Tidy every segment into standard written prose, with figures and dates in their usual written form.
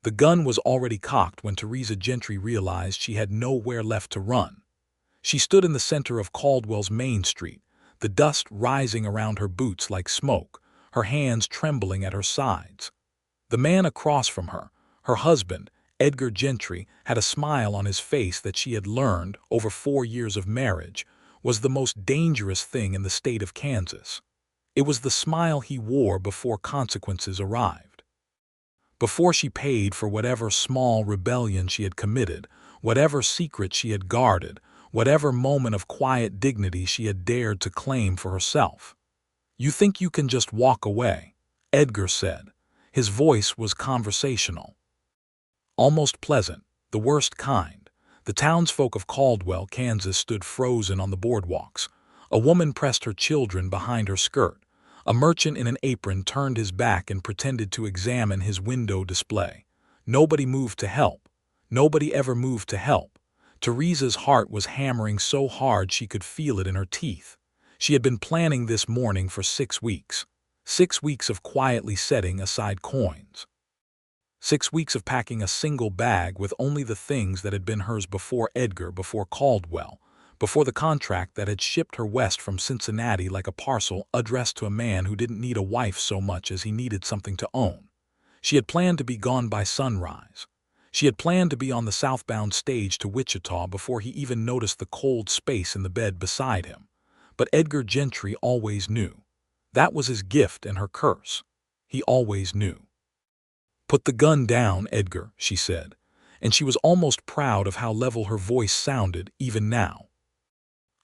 The gun was already cocked when Theresa Gentry realized she had nowhere left to run. She stood in the center of Caldwell's Main Street, the dust rising around her boots like smoke, her hands trembling at her sides. The man across from her, her husband, Edgar Gentry, had a smile on his face that she had learned, over 4 years of marriage, was the most dangerous thing in the state of Kansas. It was the smile he wore before consequences arrived. Before she paid for whatever small rebellion she had committed, whatever secret she had guarded, whatever moment of quiet dignity she had dared to claim for herself. "You think you can just walk away," Edgar said. His voice was conversational. Almost pleasant, the worst kind. The townsfolk of Caldwell, Kansas stood frozen on the boardwalks. A woman pressed her children behind her skirt. A merchant in an apron turned his back and pretended to examine his window display. Nobody moved to help. Nobody ever moved to help. Theresa's heart was hammering so hard she could feel it in her teeth. She had been planning this morning for 6 weeks. 6 weeks of quietly setting aside coins. 6 weeks of packing a single bag with only the things that had been hers before Edgar, before Caldwell, before the contract that had shipped her west from Cincinnati like a parcel addressed to a man who didn't need a wife so much as he needed something to own. She had planned to be gone by sunrise. She had planned to be on the southbound stage to Wichita before he even noticed the cold space in the bed beside him. But Edgar Gentry always knew. That was his gift and her curse. He always knew. "Put the gun down, Edgar," she said, and she was almost proud of how level her voice sounded even now.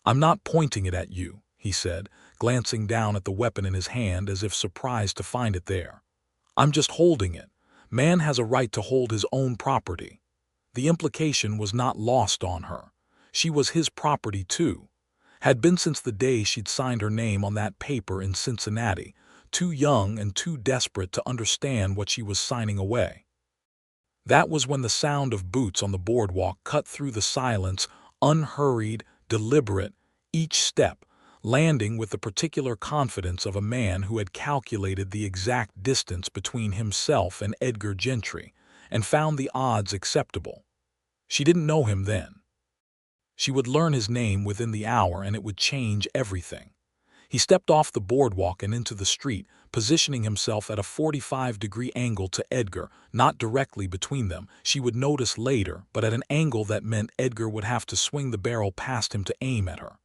"I'm not pointing it at you," he said, glancing down at the weapon in his hand as if surprised to find it there. "I'm just holding it. Man has a right to hold his own property." The implication was not lost on her. She was his property too. Had been since the day she'd signed her name on that paper in Cincinnati, too young and too desperate to understand what she was signing away. That was when the sound of boots on the boardwalk cut through the silence, unhurried, deliberate, each step landing with the particular confidence of a man who had calculated the exact distance between himself and Edgar Gentry and found the odds acceptable. She didn't know him then. She would learn his name within the hour and it would change everything. He stepped off the boardwalk and into the street, positioning himself at a 45-degree angle to Edgar, not directly between them, she would notice later, but at an angle that meant Edgar would have to swing the barrel past him to aim at her.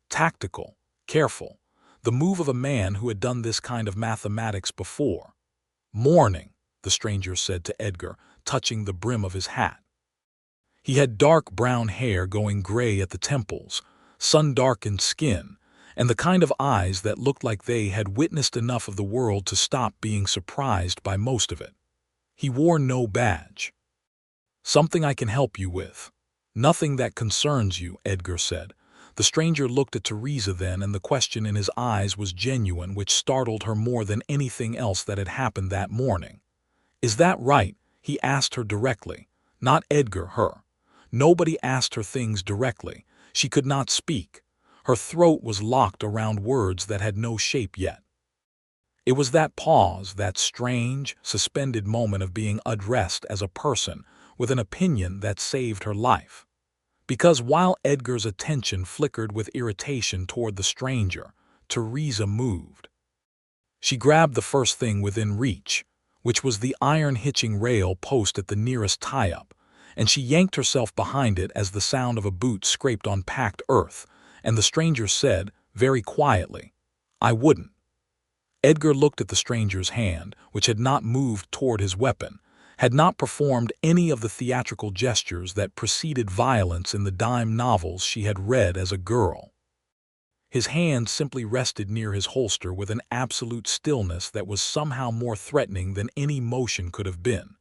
Tactical, careful, the move of a man who had done this kind of mathematics before. "Morning," the stranger said to Edgar, touching the brim of his hat. He had dark brown hair going gray at the temples, sun-darkened skin, and the kind of eyes that looked like they had witnessed enough of the world to stop being surprised by most of it. He wore no badge. "Something I can help you with." "Nothing that concerns you," Edgar said. The stranger looked at Theresa then, and the question in his eyes was genuine, which startled her more than anything else that had happened that morning. "Is that right?" he asked her directly. Not Edgar, her. Nobody asked her things directly. She could not speak. Her throat was locked around words that had no shape yet. It was that pause, that strange, suspended moment of being addressed as a person with an opinion that saved her life. Because while Edgar's attention flickered with irritation toward the stranger, Theresa moved. She grabbed the first thing within reach, which was the iron hitching rail post at the nearest tie-up, and she yanked herself behind it as the sound of a boot scraped on packed earth, and the stranger said, very quietly, "I wouldn't." Edgar looked at the stranger's hand, which had not moved toward his weapon, had not performed any of the theatrical gestures that preceded violence in the dime novels she had read as a girl. His hand simply rested near his holster with an absolute stillness that was somehow more threatening than any motion could have been.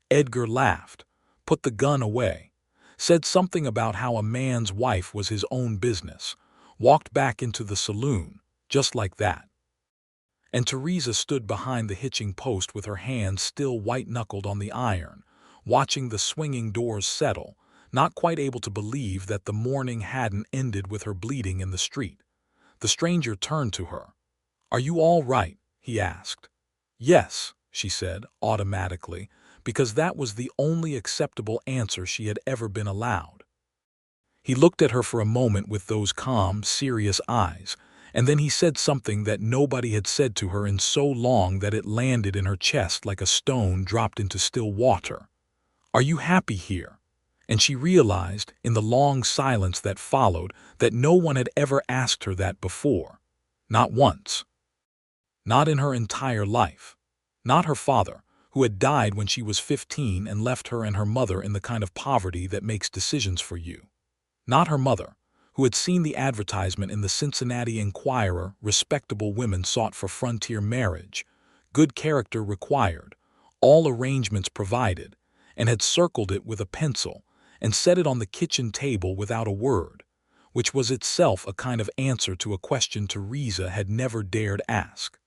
Edgar laughed, put the gun away, said something about how a man's wife was his own business, walked back into the saloon, just like that. And Theresa stood behind the hitching post with her hands still white-knuckled on the iron, watching the swinging doors settle, not quite able to believe that the morning hadn't ended with her bleeding in the street. The stranger turned to her. "Are you all right?" he asked. "Yes," she said, automatically, because that was the only acceptable answer she had ever been allowed. He looked at her for a moment with those calm, serious eyes, and then he said something that nobody had said to her in so long that it landed in her chest like a stone dropped into still water. "Are you happy here?" And she realized, in the long silence that followed, that no one had ever asked her that before. Not once. Not in her entire life. Not her father, who had died when she was 15 and left her and her mother in the kind of poverty that makes decisions for you. Not her mother, who had seen the advertisement in the Cincinnati Enquirer, respectable women sought for frontier marriage, good character required, all arrangements provided, and had circled it with a pencil and set it on the kitchen table without a word, which was itself a kind of answer to a question Theresa had never dared ask.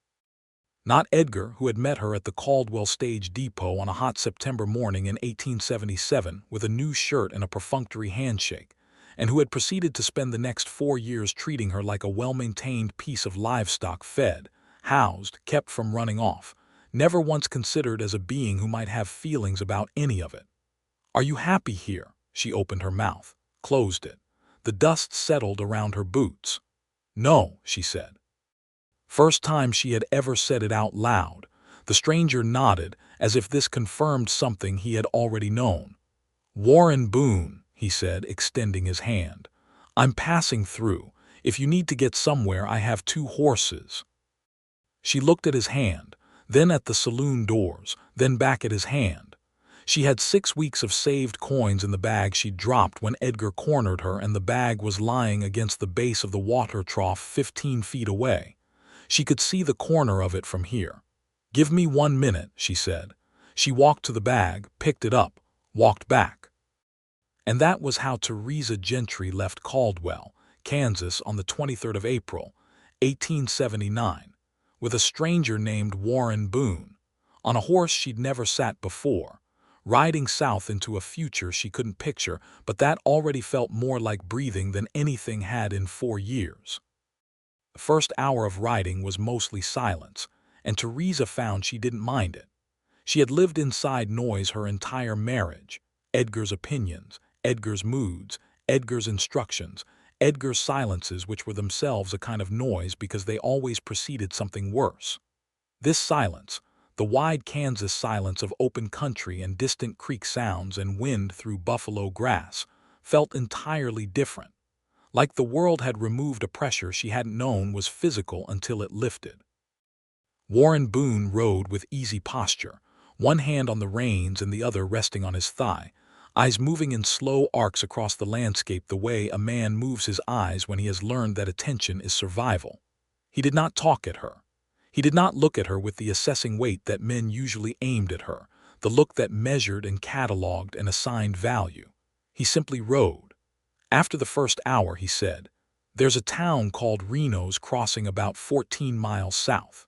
Not Edgar, who had met her at the Caldwell stage depot on a hot September morning in 1877 with a new shirt and a perfunctory handshake, and who had proceeded to spend the next 4 years treating her like a well-maintained piece of livestock, fed, housed, kept from running off, never once considered as a being who might have feelings about any of it. "Are you happy here?" She opened her mouth, closed it. The dust settled around her boots. "No," she said. First time she had ever said it out loud. The stranger nodded, as if this confirmed something he had already known. "Warren Boone," he said, extending his hand. "I'm passing through. If you need to get somewhere, I have 2 horses." She looked at his hand, then at the saloon doors, then back at his hand. She had 6 weeks of saved coins in the bag she'd dropped when Edgar cornered her, and the bag was lying against the base of the water trough 15 feet away. She could see the corner of it from here. "Give me 1 minute," she said. She walked to the bag, picked it up, walked back. And that was how Theresa Gentry left Caldwell, Kansas on the 23rd of April, 1879, with a stranger named Warren Boone, on a horse she'd never sat before, riding south into a future she couldn't picture, but that already felt more like breathing than anything had in 4 years. The first hour of riding was mostly silence, and Theresa found she didn't mind it. She had lived inside noise her entire marriage. Edgar's opinions, Edgar's moods, Edgar's instructions, Edgar's silences, which were themselves a kind of noise because they always preceded something worse. This silence, the wide Kansas silence of open country and distant creek sounds and wind through buffalo grass, felt entirely different. Like the world had removed a pressure she hadn't known was physical until it lifted. Warren Boone rode with easy posture, one hand on the reins and the other resting on his thigh, eyes moving in slow arcs across the landscape the way a man moves his eyes when he has learned that attention is survival. He did not talk at her. He did not look at her with the assessing weight that men usually aimed at her, the look that measured and catalogued and assigned value. He simply rode. After the first hour, he said, "There's a town called Reno's crossing about 14 miles south.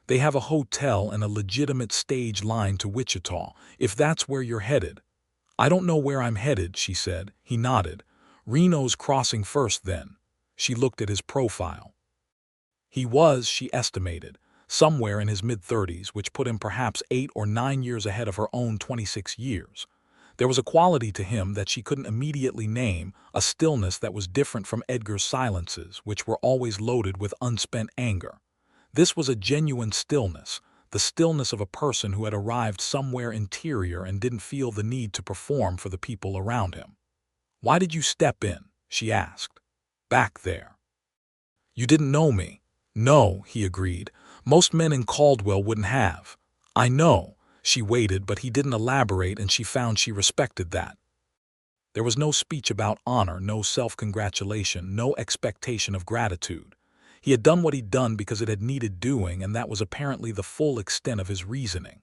They have a hotel and a legitimate stage line to Wichita, if that's where you're headed." "I don't know where I'm headed," she said. He nodded. "Reno's crossing first, then." She looked at his profile. He was, she estimated, somewhere in his mid-30s, which put him perhaps 8 or 9 years ahead of her own 26 years. There was a quality to him that she couldn't immediately name, a stillness that was different from Edgar's silences, which were always loaded with unspent anger. This was a genuine stillness, the stillness of a person who had arrived somewhere interior and didn't feel the need to perform for the people around him. "Why did you step in?" she asked. "Back there." "You didn't know me." "No," he agreed. "Most men in Caldwell wouldn't have." "I know." She waited, but he didn't elaborate, and she found she respected that. There was no speech about honor, no self-congratulation, no expectation of gratitude. He had done what he'd done because it had needed doing, and that was apparently the full extent of his reasoning.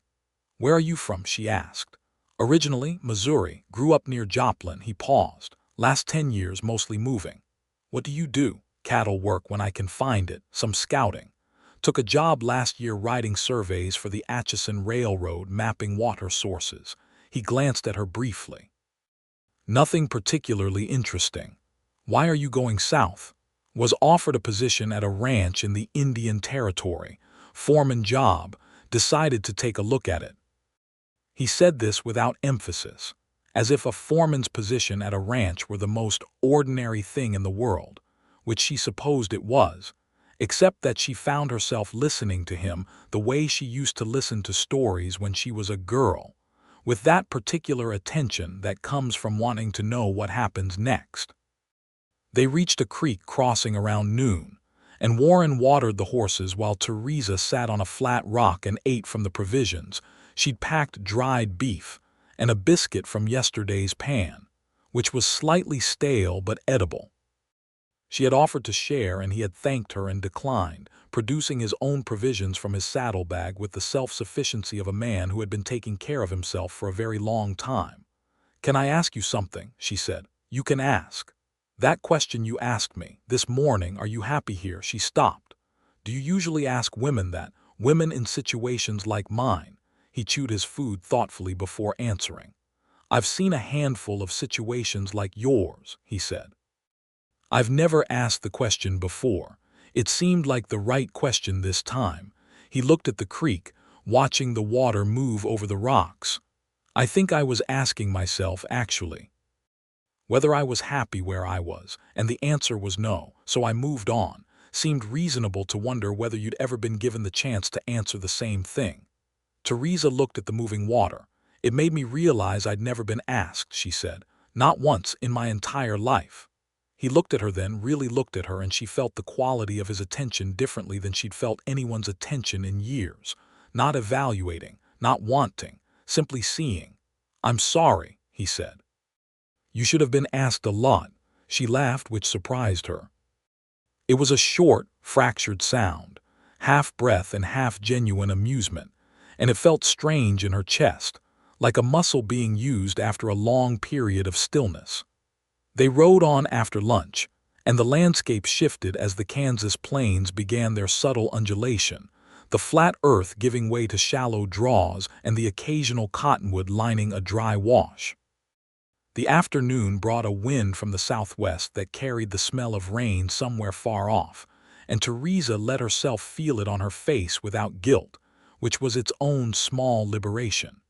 "Where are you from?" she asked. "Originally, Missouri. Grew up near Joplin." He paused. "Last 10 years mostly moving." "What do you do?" "Cattle work when I can find it. Some scouting. Took a job last year writing surveys for the Atchison Railroad, mapping water sources." He glanced at her briefly. "Nothing particularly interesting." "Why are you going south?" "Was offered a position at a ranch in the Indian Territory. Foreman job. Decided to take a look at it." He said this without emphasis, as if a foreman's position at a ranch were the most ordinary thing in the world, which she supposed it was, except that she found herself listening to him the way she used to listen to stories when she was a girl, with that particular attention that comes from wanting to know what happens next. They reached a creek crossing around noon, and Warren watered the horses while Theresa sat on a flat rock and ate from the provisions. She'd packed dried beef and a biscuit from yesterday's pan, which was slightly stale but edible. She had offered to share, and he had thanked her and declined, producing his own provisions from his saddlebag with the self-sufficiency of a man who had been taking care of himself for a very long time. "Can I ask you something?" she said. "You can ask." "That question you asked me this morning, are you happy here?" She stopped. "Do you usually ask women that? Women in situations like mine?" He chewed his food thoughtfully before answering. "I've seen a handful of situations like yours," he said. "I've never asked the question before. It seemed like the right question this time." He looked at the creek, watching the water move over the rocks. "I think I was asking myself, actually, whether I was happy where I was, and the answer was no, so I moved on. Seemed reasonable to wonder whether you'd ever been given the chance to answer the same thing." Theresa looked at the moving water. "It made me realize I'd never been asked," she said. "Not once in my entire life." He looked at her then, really looked at her, and she felt the quality of his attention differently than she'd felt anyone's attention in years. Not evaluating, not wanting, simply seeing. "I'm sorry," he said. "You should have been asked a lot." She laughed, which surprised her. It was a short, fractured sound, half breath and half genuine amusement, and it felt strange in her chest, like a muscle being used after a long period of stillness. They rode on after lunch, and the landscape shifted as the Kansas plains began their subtle undulation, the flat earth giving way to shallow draws and the occasional cottonwood lining a dry wash. The afternoon brought a wind from the southwest that carried the smell of rain somewhere far off, and Theresa let herself feel it on her face without guilt, which was its own small liberation.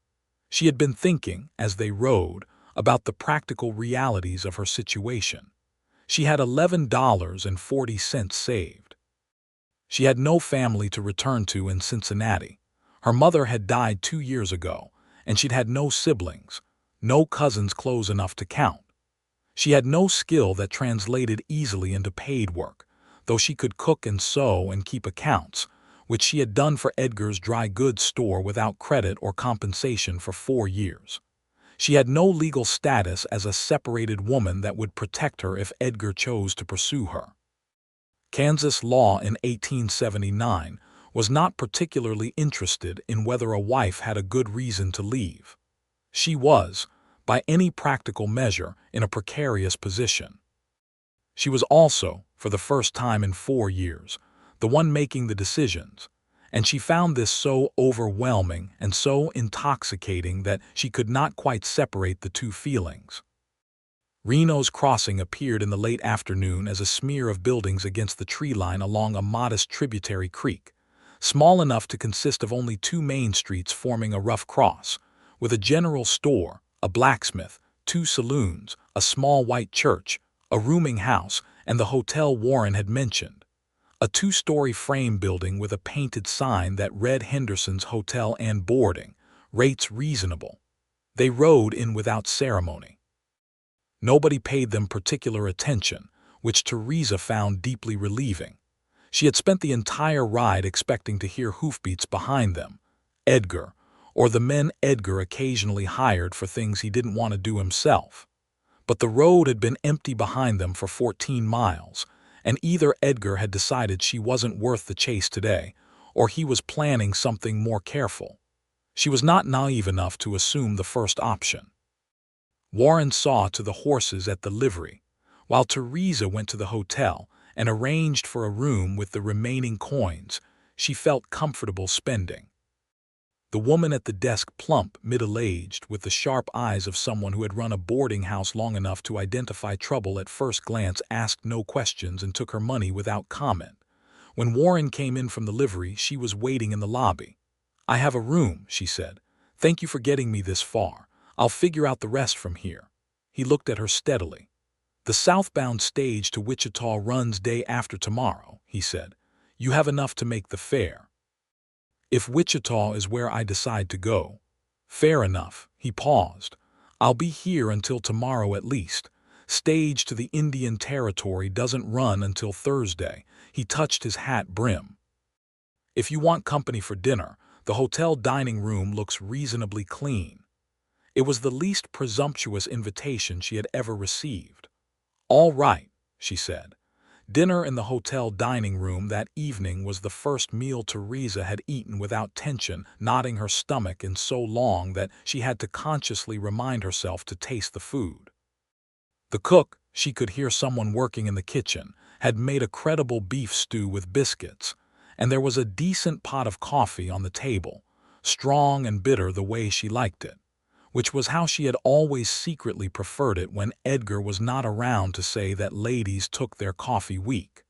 She had been thinking, as they rode, about the practical realities of her situation. She had $11.40 saved. She had no family to return to in Cincinnati. Her mother had died 2 years ago, and she'd had no siblings, no cousins close enough to count. She had no skill that translated easily into paid work, though she could cook and sew and keep accounts, which she had done for Edgar's dry goods store without credit or compensation for 4 years. She had no legal status as a separated woman that would protect her if Edgar chose to pursue her. Kansas law in 1879 was not particularly interested in whether a wife had a good reason to leave. She was, by any practical measure, in a precarious position. She was also, for the first time in 4 years, the one making the decisions, and she found this so overwhelming and so intoxicating that she could not quite separate the two feelings. Reno's Crossing appeared in the late afternoon as a smear of buildings against the tree line along a modest tributary creek, small enough to consist of only 2 main streets forming a rough cross, with a general store, a blacksmith, 2 saloons, a small white church, a rooming house, and the hotel Warren had mentioned. A 2-story frame building with a painted sign that read Henderson's Hotel and Boarding, rates reasonable. They rode in without ceremony. Nobody paid them particular attention, which Theresa found deeply relieving. She had spent the entire ride expecting to hear hoofbeats behind them, Edgar, or the men Edgar occasionally hired for things he didn't want to do himself. But the road had been empty behind them for 14 miles, and either Edgar had decided she wasn't worth the chase today, or he was planning something more careful. She was not naive enough to assume the first option. Warren saw to the horses at the livery, while Theresa went to the hotel and arranged for a room with the remaining coins she felt comfortable spending. The woman at the desk, plump, middle-aged, with the sharp eyes of someone who had run a boarding house long enough to identify trouble at first glance, asked no questions and took her money without comment. When Warren came in from the livery, she was waiting in the lobby. "I have a room," she said, Thank you for getting me this far. I'll figure out the rest from here. He looked at her steadily. The southbound stage to Wichita runs day after tomorrow, he said. You have enough to make the fare. If Wichita is where I decide to go. Fair enough, he paused. I'll be here until tomorrow at least. Stage to the Indian Territory doesn't run until Thursday. He touched his hat brim. If you want company for dinner, the hotel dining room looks reasonably clean. It was the least presumptuous invitation she had ever received. All right, she said. Dinner in the hotel dining room that evening was the first meal Theresa had eaten without tension, knotting her stomach in so long that she had to consciously remind herself to taste the food. The cook, she could hear someone working in the kitchen, had made a credible beef stew with biscuits, and there was a decent pot of coffee on the table, strong and bitter the way she liked it, which was how she had always secretly preferred it when Edgar was not around to say that ladies took their coffee weak.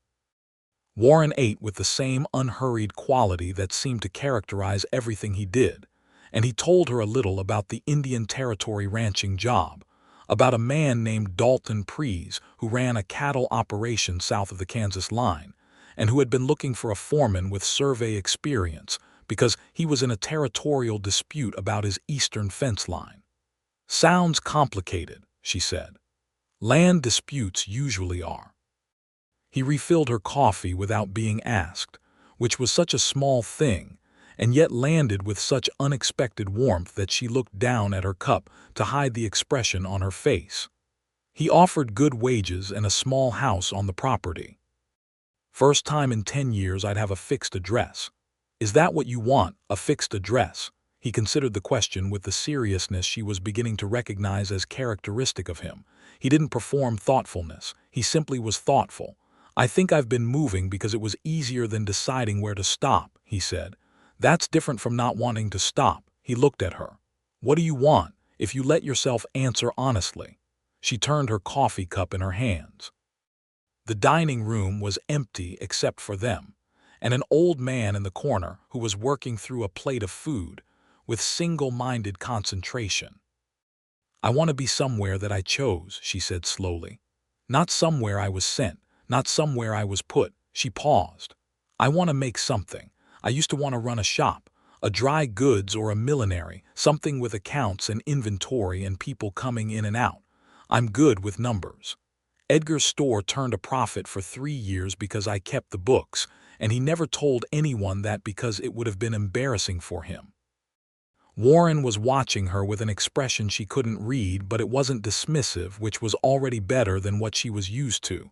Warren ate with the same unhurried quality that seemed to characterize everything he did, and he told her a little about the Indian Territory ranching job, about a man named Dalton Prees who ran a cattle operation south of the Kansas line, and who had been looking for a foreman with survey experience because he was in a territorial dispute about his eastern fence line. Sounds complicated, she said. Land disputes usually are. He refilled her coffee without being asked, which was such a small thing, and yet landed with such unexpected warmth that she looked down at her cup to hide the expression on her face. He offered good wages and a small house on the property. First time in 10 years I'd have a fixed address. Is that what you want, a fixed address? He considered the question with the seriousness she was beginning to recognize as characteristic of him. He didn't perform thoughtfulness. He simply was thoughtful. I think I've been moving because it was easier than deciding where to stop, he said. That's different from not wanting to stop. He looked at her. What do you want, if you let yourself answer honestly? She turned her coffee cup in her hands. The dining room was empty except for them, and an old man in the corner who was working through a plate of food with single-minded concentration. I want to be somewhere that I chose, she said slowly. Not somewhere I was sent, not somewhere I was put. She paused. I want to make something. I used to want to run a shop, a dry goods or a millinery, something with accounts and inventory and people coming in and out. I'm good with numbers. Edgar's store turned a profit for 3 years because I kept the books, and he never told anyone that because it would have been embarrassing for him. Warren was watching her with an expression she couldn't read, but it wasn't dismissive, which was already better than what she was used to.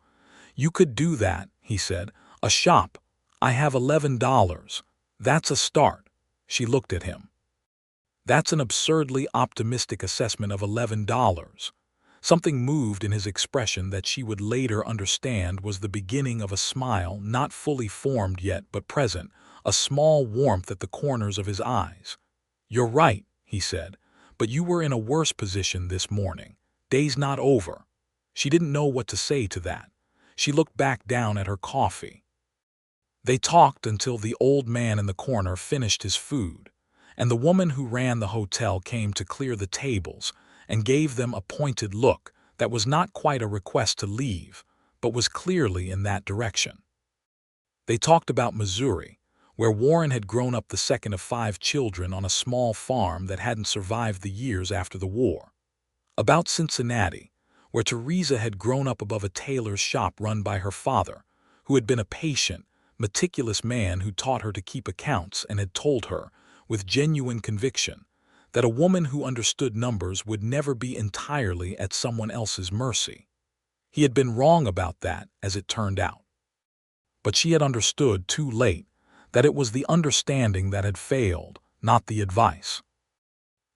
You could do that, he said. A shop. I have $11. That's a start. She looked at him. That's an absurdly optimistic assessment of $11. Something moved in his expression that she would later understand was the beginning of a smile not fully formed yet but present, a small warmth at the corners of his eyes. You're right, he said, but you were in a worse position this morning. Day's not over. She didn't know what to say to that. She looked back down at her coffee. They talked until the old man in the corner finished his food, and the woman who ran the hotel came to clear the tables and gave them a pointed look that was not quite a request to leave, but was clearly in that direction. They talked about Missouri, where Warren had grown up the second of 5 children on a small farm that hadn't survived the years after the war. About Cincinnati, where Theresa had grown up above a tailor's shop run by her father, who had been a patient, meticulous man who taught her to keep accounts and had told her, with genuine conviction, that a woman who understood numbers would never be entirely at someone else's mercy. He had been wrong about that, as it turned out. But she had understood too late that it was the understanding that had failed, not the advice.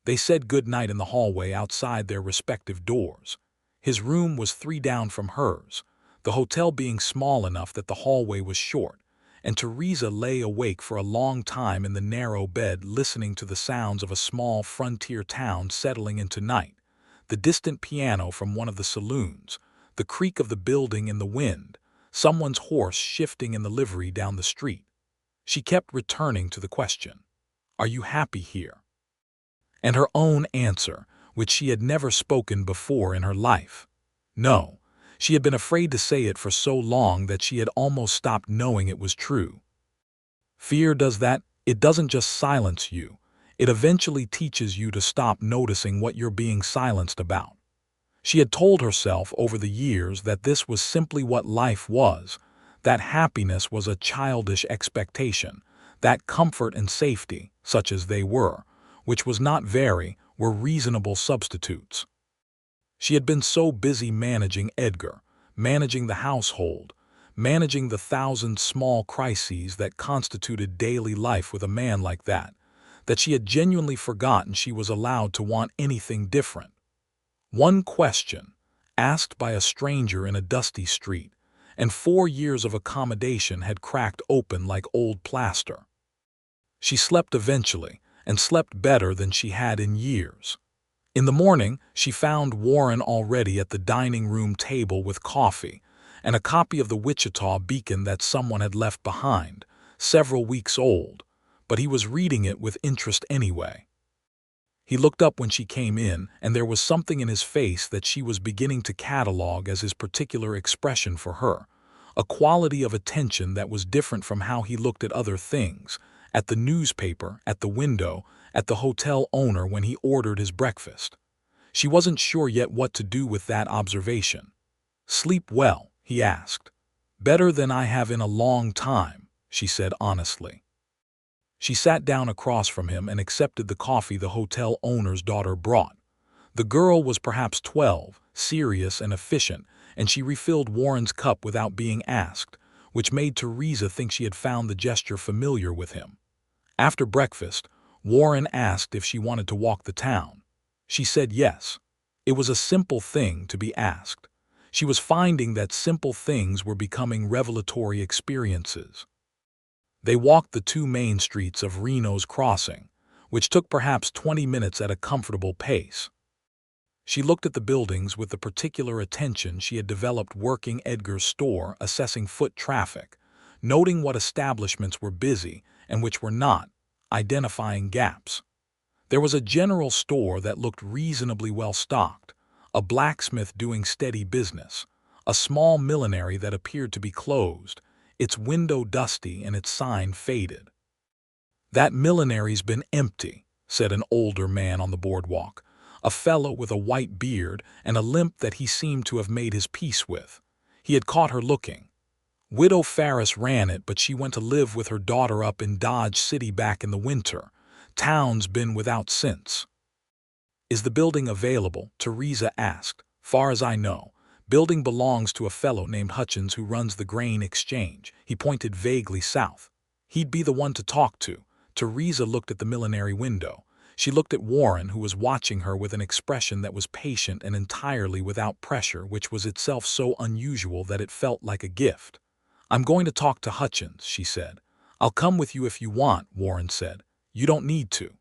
They said good night in the hallway outside their respective doors. His room was 3 down from hers, the hotel being small enough that the hallway was short, and Theresa lay awake for a long time in the narrow bed listening to the sounds of a small frontier town settling into night, the distant piano from one of the saloons, the creak of the building in the wind, someone's horse shifting in the livery down the street. She kept returning to the question, "Are you happy here?" And her own answer, which she had never spoken before in her life. No, she had been afraid to say it for so long that she had almost stopped knowing it was true. Fear does that. It doesn't just silence you. It eventually teaches you to stop noticing what you're being silenced about. She had told herself over the years that this was simply what life was, that happiness was a childish expectation, that comfort and safety, such as they were, which was not very, were reasonable substitutes. She had been so busy managing Edgar, managing the household, managing the thousand small crises that constituted daily life with a man like that she had genuinely forgotten she was allowed to want anything different. One question, asked by a stranger in a dusty street, and 4 years of accommodation had cracked open like old plaster. She slept eventually, and slept better than she had in years. In the morning, she found Warren already at the dining room table with coffee and a copy of the Wichita Beacon that someone had left behind, several weeks old, but he was reading it with interest anyway. He looked up when she came in, and there was something in his face that she was beginning to catalog as his particular expression for her, a quality of attention that was different from how he looked at other things, at the newspaper, at the window, at the hotel owner when he ordered his breakfast. She wasn't sure yet what to do with that observation. "Sleep well?" he asked. "Better than I have in a long time," she said honestly. She sat down across from him and accepted the coffee the hotel owner's daughter brought. The girl was perhaps 12, serious and efficient, and she refilled Warren's cup without being asked, which made Theresa think she had found the gesture familiar with him. After breakfast, Warren asked if she wanted to walk the town. She said yes. It was a simple thing to be asked. She was finding that simple things were becoming revelatory experiences. They walked the 2 main streets of Reno's Crossing, which took perhaps 20 minutes at a comfortable pace. She looked at the buildings with the particular attention she had developed working Edgar's store, assessing foot traffic, noting what establishments were busy and which were not, identifying gaps. There was a general store that looked reasonably well stocked, a blacksmith doing steady business, a small millinery that appeared to be closed, its window dusty and its sign faded. "That millinery's been empty," said an older man on the boardwalk, a fellow with a white beard and a limp that he seemed to have made his peace with. He had caught her looking. "Widow Ferris ran it, but she went to live with her daughter up in Dodge City back in the winter. Town's been without since." "Is the building available?" Theresa asked. "Far as I know, building belongs to a fellow named Hutchins who runs the grain exchange." He pointed vaguely south. "He'd be the one to talk to." Theresa looked at the millinery window. She looked at Warren, who was watching her with an expression that was patient and entirely without pressure, which was itself so unusual that it felt like a gift. "I'm going to talk to Hutchins," she said. "I'll come with you if you want," Warren said. "You don't need to."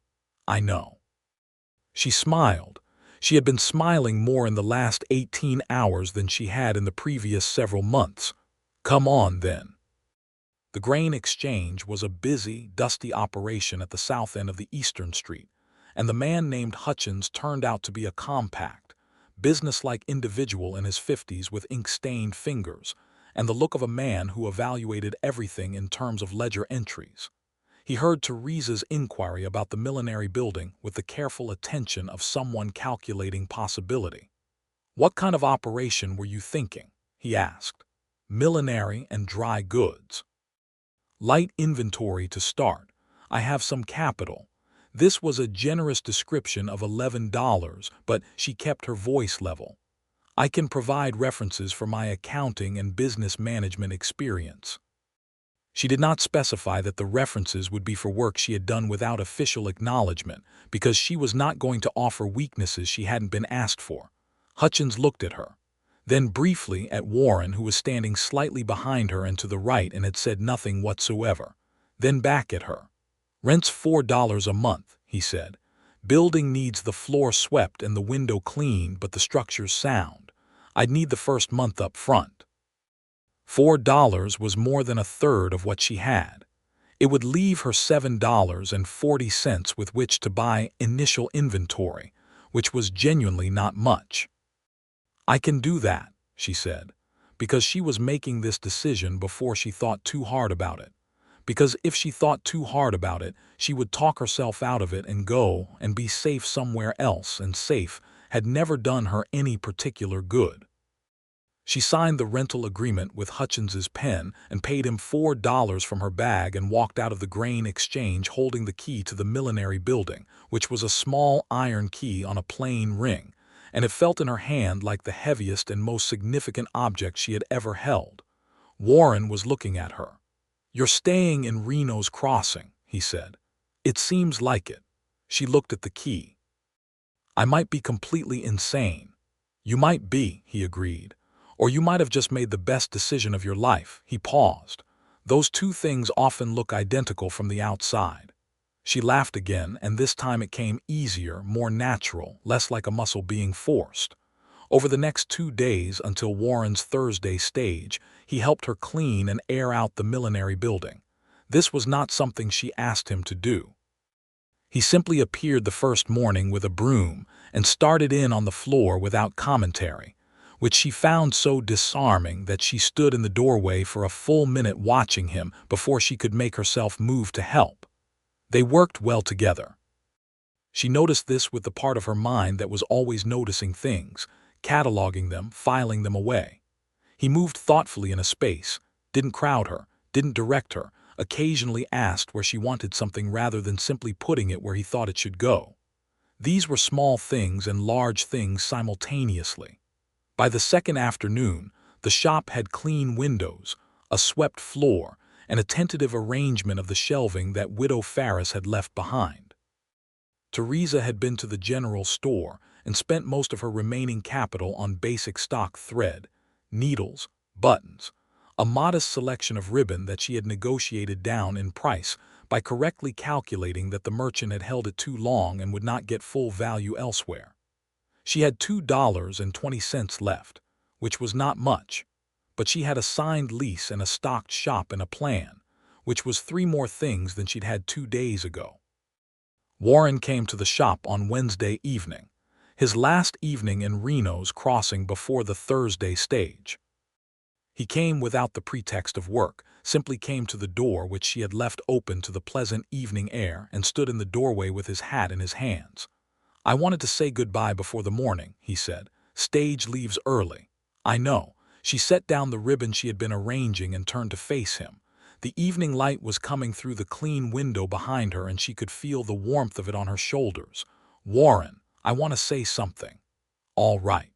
"I know." She smiled. She had been smiling more in the last 18 hours than she had in the previous several months. "Come on, then." The grain exchange was a busy, dusty operation at the south end of the Eastern Street, and the man named Hutchins turned out to be a compact, businesslike individual in his 50s with ink-stained fingers, and the look of a man who evaluated everything in terms of ledger entries. He heard Theresa's inquiry about the millinery building with the careful attention of someone calculating possibility. "What kind of operation were you thinking?" he asked. "Millinery and dry goods." "Light inventory to start. I have some capital." This was a generous description of $11, but she kept her voice level. "I can provide references for my accounting and business management experience." She did not specify that the references would be for work she had done without official acknowledgement, because she was not going to offer weaknesses she hadn't been asked for. Hutchins looked at her, then briefly at Warren, who was standing slightly behind her and to the right and had said nothing whatsoever, then back at her. "Rent's $4 a month," he said. "Building needs the floor swept and the window cleaned, but the structure's sound. I'd need the first month up front." $4 was more than a third of what she had. It would leave her $7.40 with which to buy initial inventory, which was genuinely not much. "I can do that," she said, because she was making this decision before she thought too hard about it. Because if she thought too hard about it, she would talk herself out of it and go and be safe somewhere else, and safe had never done her any particular good. She signed the rental agreement with Hutchins's pen and paid him $4 from her bag and walked out of the grain exchange holding the key to the millinery building, which was a small iron key on a plain ring, and it felt in her hand like the heaviest and most significant object she had ever held. Warren was looking at her. "You're staying in Reno's Crossing," he said. "It seems like it." She looked at the key. "I might be completely insane." "You might be," he agreed. "Or you might have just made the best decision of your life." He paused. "Those two things often look identical from the outside." She laughed again, and this time it came easier, more natural, less like a muscle being forced. Over the next 2 days until Warren's Thursday stage, he helped her clean and air out the millinery building. This was not something she asked him to do. He simply appeared the first morning with a broom and started in on the floor without commentary, which she found so disarming that she stood in the doorway for a full minute watching him before she could make herself move to help. They worked well together. She noticed this with the part of her mind that was always noticing things, cataloging them, filing them away. He moved thoughtfully in a space, didn't crowd her, didn't direct her, occasionally asked where she wanted something rather than simply putting it where he thought it should go. These were small things and large things simultaneously. By the second afternoon, the shop had clean windows, a swept floor, and a tentative arrangement of the shelving that Widow Ferris had left behind. Theresa had been to the general store and spent most of her remaining capital on basic stock thread, needles, buttons, a modest selection of ribbon that she had negotiated down in price by correctly calculating that the merchant had held it too long and would not get full value elsewhere. She had $2.20 left, which was not much, but she had a signed lease and a stocked shop and a plan, which was 3 more things than she'd had 2 days ago. Warren came to the shop on Wednesday evening, his last evening in Reno's Crossing before the Thursday stage. He came without the pretext of work, simply came to the door which she had left open to the pleasant evening air and stood in the doorway with his hat in his hands. "I wanted to say goodbye before the morning," he said. "Stage leaves early." "I know." She set down the ribbon she had been arranging and turned to face him. The evening light was coming through the clean window behind her and she could feel the warmth of it on her shoulders. "Warren, I want to say something." "All right."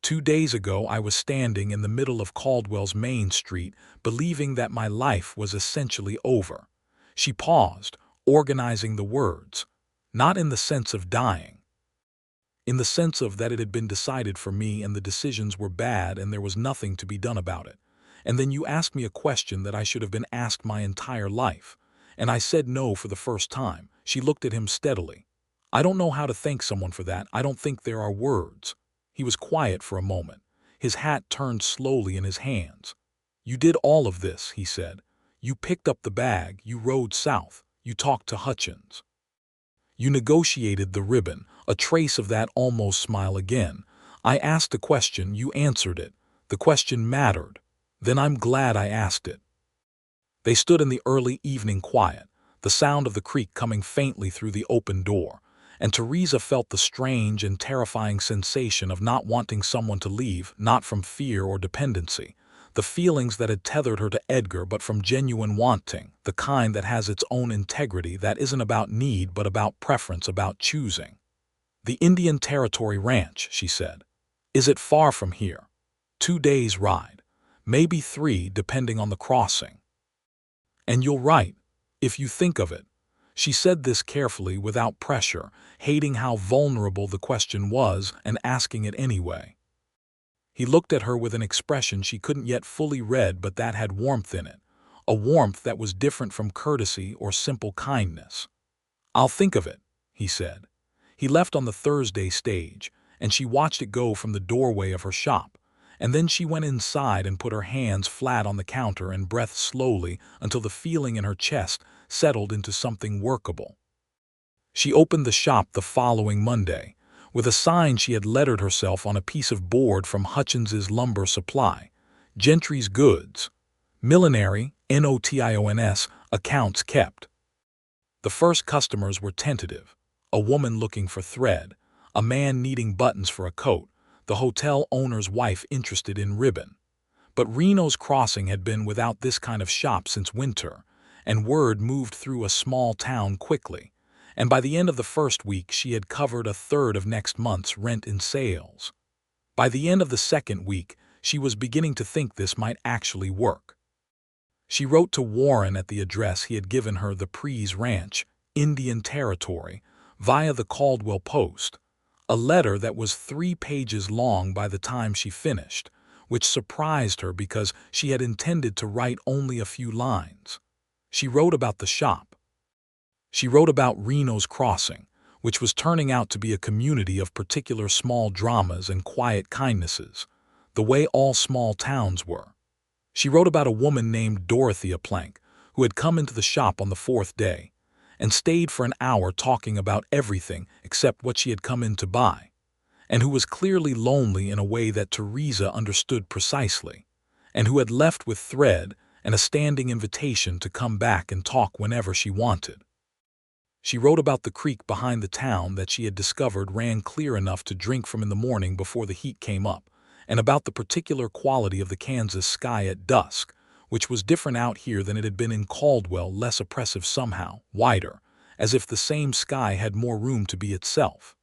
2 days ago I was standing in the middle of Caldwell's Main Street, believing that my life was essentially over. She paused, organizing the words. "Not in the sense of dying. In the sense of that it had been decided for me and the decisions were bad and there was nothing to be done about it. And then you asked me a question that I should have been asked my entire life. And I said no for the first time." She looked at him steadily. "I don't know how to thank someone for that. I don't think there are words." He was quiet for a moment. His hat turned slowly in his hands. "You did all of this," he said. "You picked up the bag, you rode south, you talked to Hutchins. You negotiated the ribbon," a trace of that almost smile again. "I asked a question, you answered it. The question mattered. Then I'm glad I asked it." They stood in the early evening quiet, the sound of the creak coming faintly through the open door, and Theresa felt the strange and terrifying sensation of not wanting someone to leave, not from fear or dependency, the feelings that had tethered her to Edgar, but from genuine wanting, the kind that has its own integrity, that isn't about need but about preference, about choosing. "The Indian Territory Ranch," she said. "Is it far from here?" 2 days' ride. Maybe 3, depending on the crossing. "And you'll write, if you think of it." She said this carefully, without pressure, hating how vulnerable the question was and asking it anyway. He looked at her with an expression she couldn't yet fully read, but that had warmth in it, a warmth that was different from courtesy or simple kindness. "I'll think of it," he said. He left on the Thursday stage, and she watched it go from the doorway of her shop, And then she went inside and put her hands flat on the counter and breathed slowly until the feeling in her chest settled into something workable. She opened the shop the following Monday, with a sign she had lettered herself on a piece of board from Hutchins's Lumber Supply. Gentry's Goods. Millinery, NOTIONS, accounts kept. The first customers were tentative. A woman looking for thread, a man needing buttons for a coat, the hotel owner's wife interested in ribbon. But Reno's Crossing had been without this kind of shop since winter, and word moved through a small town quickly, and by the end of the first week she had covered a third of next month's rent in sales. By the end of the second week, she was beginning to think this might actually work. She wrote to Warren at the address he had given her, the Prees Ranch, Indian Territory, via the Caldwell Post, a letter that was 3 pages long by the time she finished, which surprised her because she had intended to write only a few lines. She wrote about the shop. She wrote about Reno's Crossing, which was turning out to be a community of particular small dramas and quiet kindnesses, the way all small towns were. She wrote about a woman named Dorothea Plank, who had come into the shop on the 4th day, and stayed for an hour talking about everything except what she had come in to buy, and who was clearly lonely in a way that Theresa understood precisely, and who had left with thread and a standing invitation to come back and talk whenever she wanted. She wrote about the creek behind the town that she had discovered ran clear enough to drink from in the morning before the heat came up, and about the particular quality of the Kansas sky at dusk, which was different out here than it had been in Caldwell, less oppressive somehow, wider, as if the same sky had more room to be itself.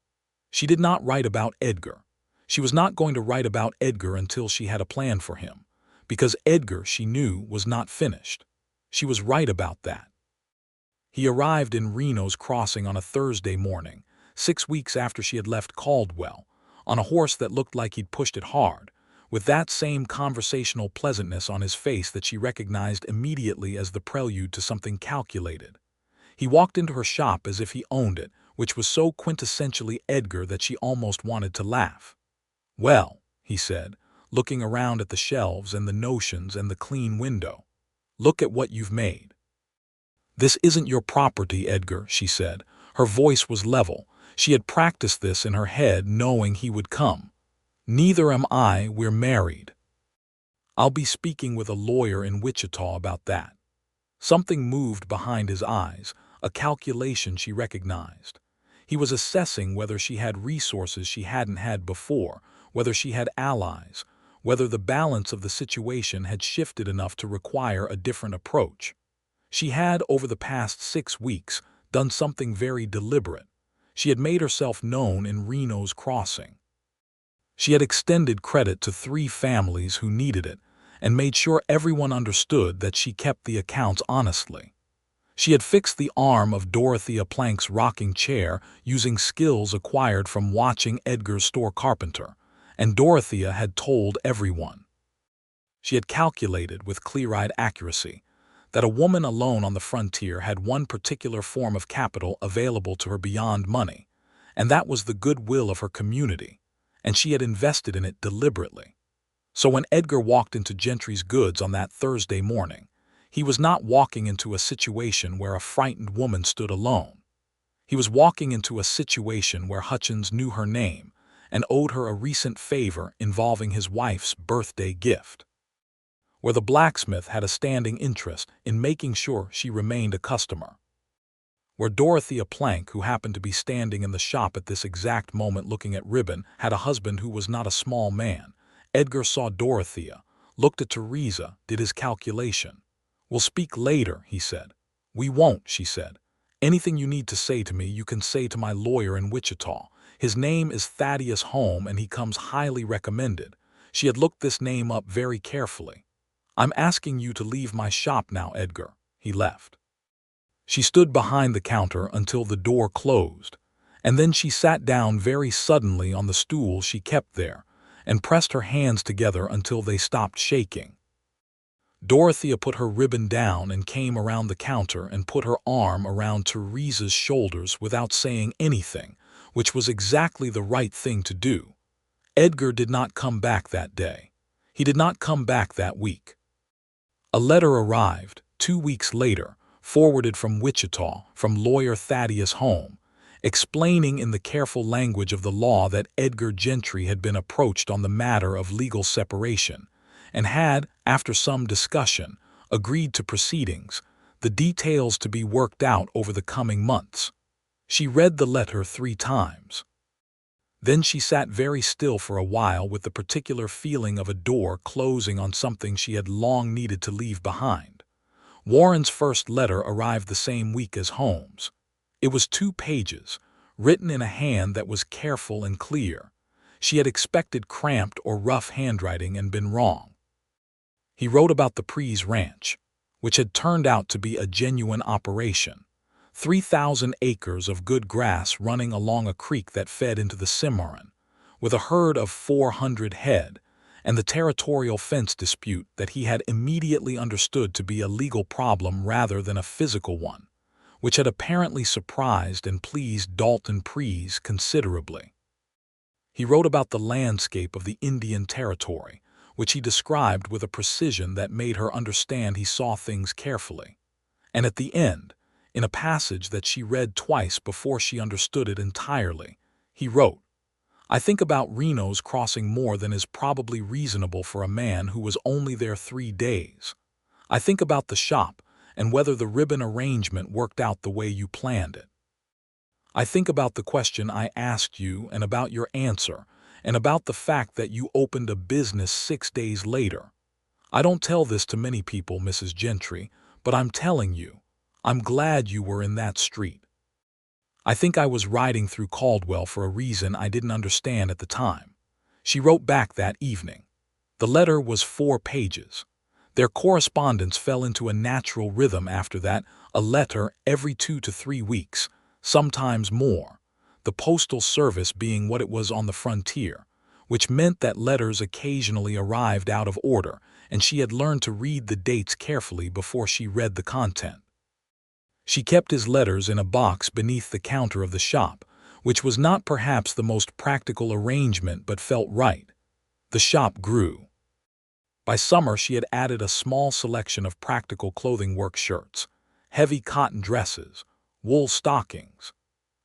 She did not write about Edgar. She was not going to write about Edgar until she had a plan for him, because Edgar, she knew, was not finished. She was right about that. He arrived in Reno's Crossing on a Thursday morning, 6 weeks after she had left Caldwell, on a horse that looked like he'd pushed it hard, with that same conversational pleasantness on his face that she recognized immediately as the prelude to something calculated. He walked into her shop as if he owned it, which was so quintessentially Edgar that she almost wanted to laugh. "Well," he said, looking around at the shelves and the notions and the clean window, "look at what you've made." "This isn't your property, Edgar," she said. Her voice was level. She had practiced this in her head, knowing he would come. "Neither am I. We're married. I'll be speaking with a lawyer in Wichita about that." Something moved behind his eyes, a calculation she recognized. He was assessing whether she had resources she hadn't had before, whether she had allies, whether the balance of the situation had shifted enough to require a different approach. She had, over the past 6 weeks, done something very deliberate. She had made herself known in Reno's Crossing. She had extended credit to 3 families who needed it, and made sure everyone understood that she kept the accounts honestly. She had fixed the arm of Dorothea Plank's rocking chair using skills acquired from watching Edgar's store carpenter, and Dorothea had told everyone. She had calculated with clear-eyed accuracy that a woman alone on the frontier had one particular form of capital available to her beyond money, and that was the goodwill of her community, and she had invested in it deliberately. So when Edgar walked into Gentry's Goods on that Thursday morning, he was not walking into a situation where a frightened woman stood alone. He was walking into a situation where Hutchins knew her name and owed her a recent favor involving his wife's birthday gift, where the blacksmith had a standing interest in making sure she remained a customer, where Dorothea Plank, who happened to be standing in the shop at this exact moment looking at ribbon, had a husband who was not a small man. Edgar saw Dorothea, looked at Theresa, did his calculation. "We'll speak later," he said. "We won't," she said. "Anything you need to say to me, you can say to my lawyer in Wichita. His name is Thaddeus Home, and he comes highly recommended." She had looked this name up very carefully. "I'm asking you to leave my shop now, Edgar." He left. She stood behind the counter until the door closed, and then she sat down very suddenly on the stool she kept there, and pressed her hands together until they stopped shaking. Dorothea put her ribbon down and came around the counter and put her arm around Theresa's shoulders without saying anything, which was exactly the right thing to do. Edgar did not come back that day. He did not come back that week. A letter arrived, 2 weeks later, forwarded from Wichita, from lawyer Thaddeus Home, explaining in the careful language of the law that Edgar Gentry had been approached on the matter of legal separation, and had, after some discussion, agreed to proceedings, the details to be worked out over the coming months. She read the letter 3 times. Then she sat very still for a while with the particular feeling of a door closing on something she had long needed to leave behind. Warren's first letter arrived the same week as Holmes'. It was 2 pages, written in a hand that was careful and clear. She had expected cramped or rough handwriting and been wrong. He wrote about the Prees Ranch, which had turned out to be a genuine operation. 3,000 acres of good grass running along a creek that fed into the Cimarron, with a herd of 400 head, and the territorial fence dispute that he had immediately understood to be a legal problem rather than a physical one, which had apparently surprised and pleased Dalton Prees considerably. He wrote about the landscape of the Indian Territory, which he described with a precision that made her understand he saw things carefully. And at the end, in a passage that she read twice before she understood it entirely, he wrote, "I think about Reno's crossing more than is probably reasonable for a man who was only there 3 days. I think about the shop and whether the ribbon arrangement worked out the way you planned it. I think about the question I asked you and about your answer, and about the fact that you opened a business 6 days later. I don't tell this to many people, Mrs. Gentry, but I'm telling you, I'm glad you were in that street. I think I was riding through Caldwell for a reason I didn't understand at the time." She wrote back that evening. The letter was 4 pages. Their correspondence fell into a natural rhythm after that, a letter every 2 to 3 weeks, sometimes more, the postal service being what it was on the frontier, which meant that letters occasionally arrived out of order, and she had learned to read the dates carefully before she read the content. She kept his letters in a box beneath the counter of the shop, which was not perhaps the most practical arrangement but felt right. The shop grew. By summer she had added a small selection of practical clothing work shirts, heavy cotton dresses, wool stockings,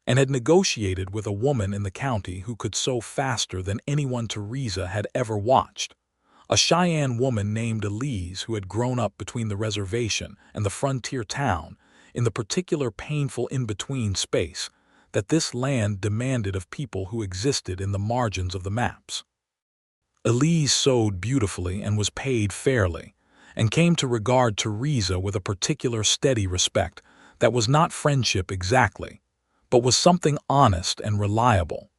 and had negotiated with a woman in the county who could sew faster than anyone Theresa had ever watched, a Cheyenne woman named Elise who had grown up between the reservation and the frontier town in the particular painful in-between space that this land demanded of people who existed in the margins of the maps. Elise sewed beautifully and was paid fairly, and came to regard Theresa with a particular steady respect that was not friendship exactly, but was something honest and reliable.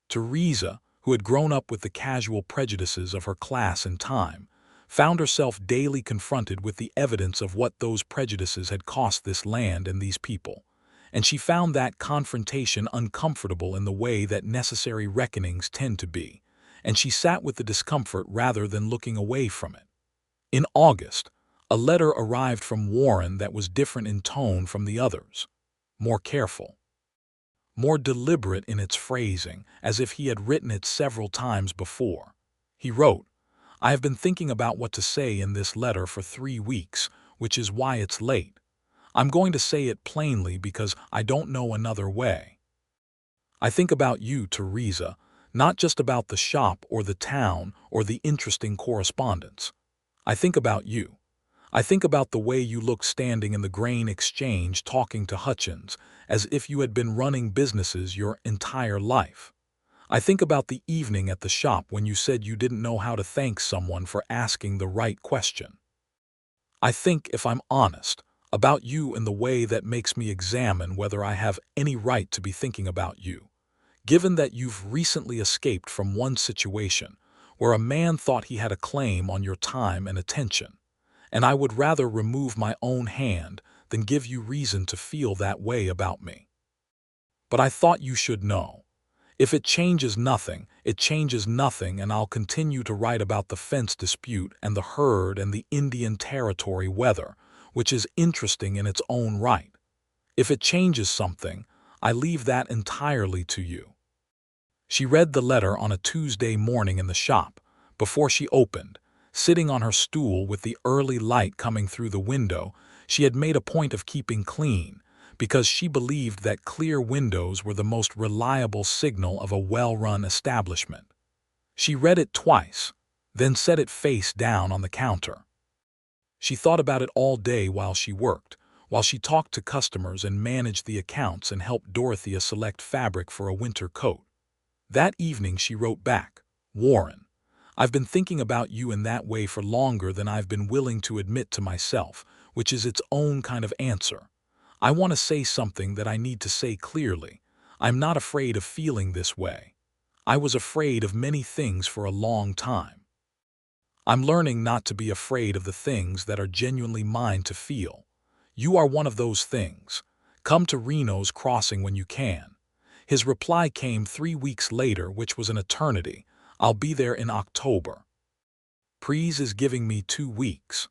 Theresa, who had grown up with the casual prejudices of her class and time, found herself daily confronted with the evidence of what those prejudices had cost this land and these people, and she found that confrontation uncomfortable in the way that necessary reckonings tend to be, and she sat with the discomfort rather than looking away from it. In August, a letter arrived from Warren that was different in tone from the others, more careful, more deliberate in its phrasing, as if he had written it several times before. He wrote, "I have been thinking about what to say in this letter for 3 weeks, which is why it's late. I'm going to say it plainly because I don't know another way. I think about you, Theresa, not just about the shop or the town or the interesting correspondence. I think about you. I think about the way you look standing in the grain exchange talking to Hutchins, as if you had been running businesses your entire life. I think about the evening at the shop when you said you didn't know how to thank someone for asking the right question. I think, if I'm honest, about you in the way that makes me examine whether I have any right to be thinking about you, given that you've recently escaped from one situation where a man thought he had a claim on your time and attention, and I would rather remove my own hand than give you reason to feel that way about me. But I thought you should know. If it changes nothing, it changes nothing, and I'll continue to write about the fence dispute and the herd and the Indian Territory weather, which is interesting in its own right. If it changes something, I leave that entirely to you." She read the letter on a Tuesday morning in the shop, before she opened. Sitting on her stool with the early light coming through the window, she had made a point of keeping clean, because she believed that clear windows were the most reliable signal of a well-run establishment. She read it twice, then set it face down on the counter. She thought about it all day while she worked, while she talked to customers and managed the accounts and helped Dorothea select fabric for a winter coat. That evening she wrote back, "Warren, I've been thinking about you in that way for longer than I've been willing to admit to myself, which is its own kind of answer. I want to say something that I need to say clearly. I'm not afraid of feeling this way. I was afraid of many things for a long time. I'm learning not to be afraid of the things that are genuinely mine to feel. You are one of those things. Come to Reno's Crossing when you can." His reply came 3 weeks later, which was an eternity. "I'll be there in October. Pries is giving me 2 weeks."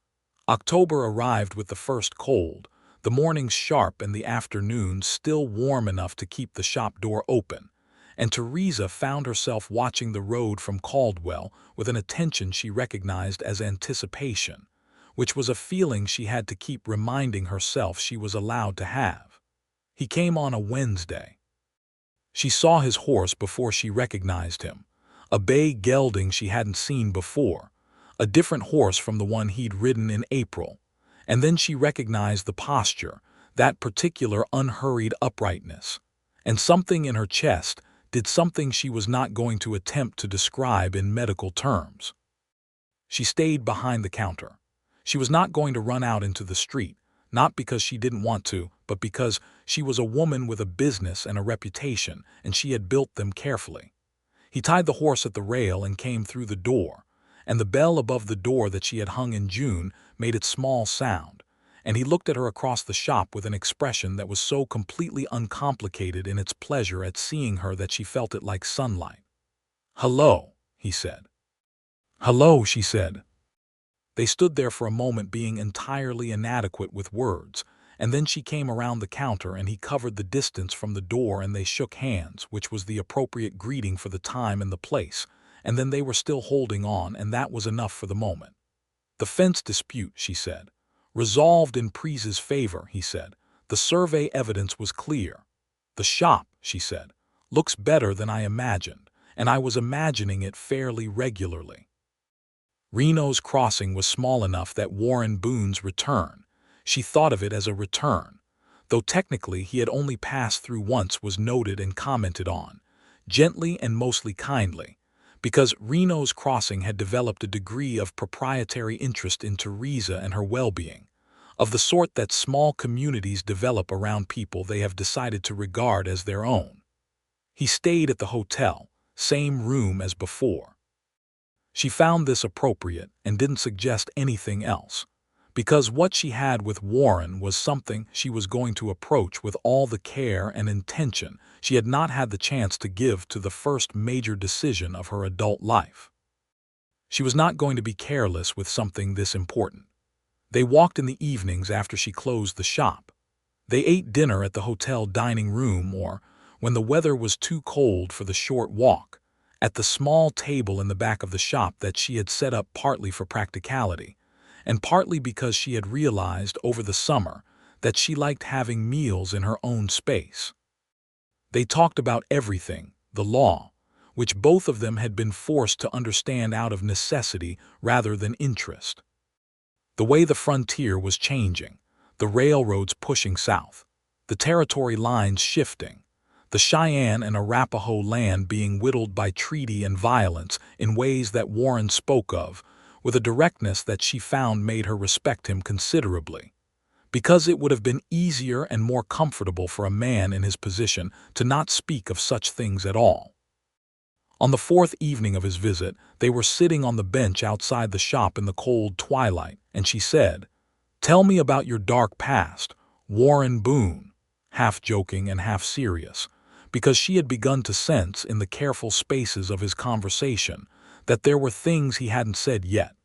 October arrived with the first cold, the mornings sharp and the afternoons still warm enough to keep the shop door open, and Theresa found herself watching the road from Caldwell with an attention she recognized as anticipation, which was a feeling she had to keep reminding herself she was allowed to have. He came on a Wednesday. She saw his horse before she recognized him, a bay gelding she hadn't seen before, a different horse from the one he'd ridden in April, and then she recognized the posture, that particular unhurried uprightness, and something in her chest did something she was not going to attempt to describe in medical terms. She stayed behind the counter. She was not going to run out into the street, not because she didn't want to, but because she was a woman with a business and a reputation, and she had built them carefully. He tied the horse at the rail and came through the door, and the bell above the door that she had hung in June made its small sound, and he looked at her across the shop with an expression that was so completely uncomplicated in its pleasure at seeing her that she felt it like sunlight. "Hello," he said. "Hello," she said. They stood there for a moment being entirely inadequate with words, and then she came around the counter and he covered the distance from the door and they shook hands, which was the appropriate greeting for the time and the place, and then they were still holding on, and that was enough for the moment. "The fence dispute," she said. "Resolved in Pries's favor," he said. "The survey evidence was clear." "The shop," she said, "looks better than I imagined, and I was imagining it fairly regularly." Reno's Crossing was small enough that Warren Boone's return, she thought of it as a return, though technically he had only passed through once, was noted and commented on, gently and mostly kindly, because Reno's Crossing had developed a degree of proprietary interest in Theresa and her well-being, of the sort that small communities develop around people they have decided to regard as their own. He stayed at the hotel, same room as before. She found this appropriate and didn't suggest anything else, because what she had with Warren was something she was going to approach with all the care and intention she had not had the chance to give to the first major decision of her adult life. She was not going to be careless with something this important. They walked in the evenings after she closed the shop. They ate dinner at the hotel dining room or, when the weather was too cold for the short walk, at the small table in the back of the shop that she had set up partly for practicality, and partly because she had realized over the summer that she liked having meals in her own space. They talked about everything, the law, which both of them had been forced to understand out of necessity rather than interest. The way the frontier was changing, the railroads pushing south, the territory lines shifting, the Cheyenne and Arapaho land being whittled by treaty and violence in ways that Warren spoke of, with a directness that she found made her respect him considerably, because it would have been easier and more comfortable for a man in his position to not speak of such things at all. On the 4th evening of his visit, they were sitting on the bench outside the shop in the cold twilight, and she said, "Tell me about your dark past, Warren Boone," half joking and half serious, because she had begun to sense in the careful spaces of his conversation that there were things he hadn't said yet.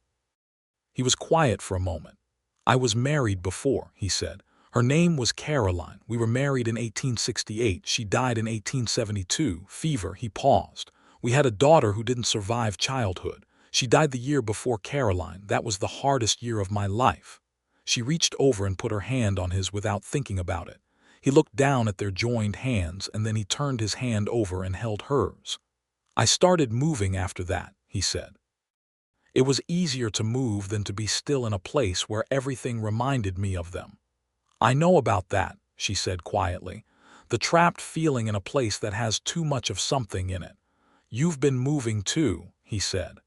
He was quiet for a moment. "I was married before," he said. "Her name was Caroline. We were married in 1868. She died in 1872. Fever." He paused. "We had a daughter who didn't survive childhood. She died the year before Caroline. That was the hardest year of my life." She reached over and put her hand on his without thinking about it. He looked down at their joined hands, and then he turned his hand over and held hers. "I started moving after that," he said. "It was easier to move than to be still in a place where everything reminded me of them." "I know about that," she said quietly. "The trapped feeling in a place that has too much of something in it." "You've been moving too," he said.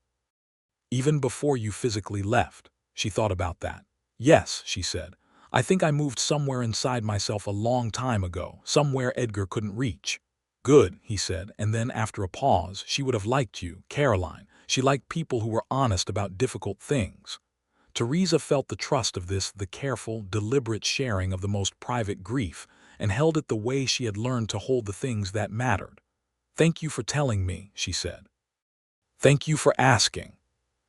"Even before you physically left." She thought about that. "Yes," she said. "I think I moved somewhere inside myself a long time ago, somewhere Edgar couldn't reach." "Good," he said, and then after a pause, "She would have liked you, Caroline. She liked people who were honest about difficult things." Theresa felt the trust of this, the careful, deliberate sharing of the most private grief, and held it the way she had learned to hold the things that mattered. "Thank you for telling me," she said. "Thank you for asking."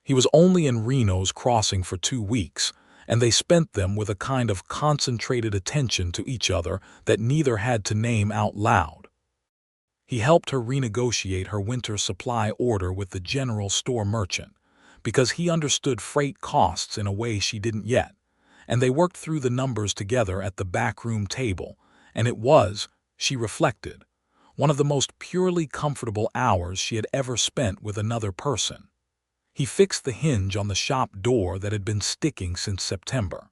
He was only in Reno's Crossing for 2 weeks, and they spent them with a kind of concentrated attention to each other that neither had to name out loud. He helped her renegotiate her winter supply order with the general store merchant, because he understood freight costs in a way she didn't yet, and they worked through the numbers together at the backroom table, and it was, she reflected, one of the most purely comfortable hours she had ever spent with another person. He fixed the hinge on the shop door that had been sticking since September.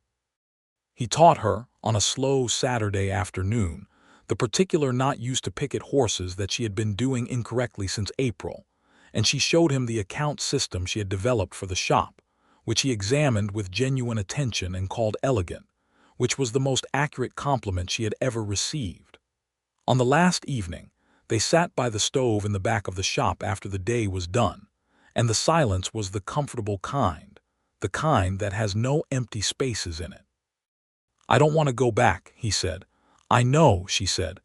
He taught her, on a slow Saturday afternoon, the particular not used to picket horses that she had been doing incorrectly since April, and she showed him the account system she had developed for the shop, which he examined with genuine attention and called elegant, which was the most accurate compliment she had ever received. On the last evening, they sat by the stove in the back of the shop after the day was done, and the silence was the comfortable kind, the kind that has no empty spaces in it. "I don't want to go back," he said. "I know," she said.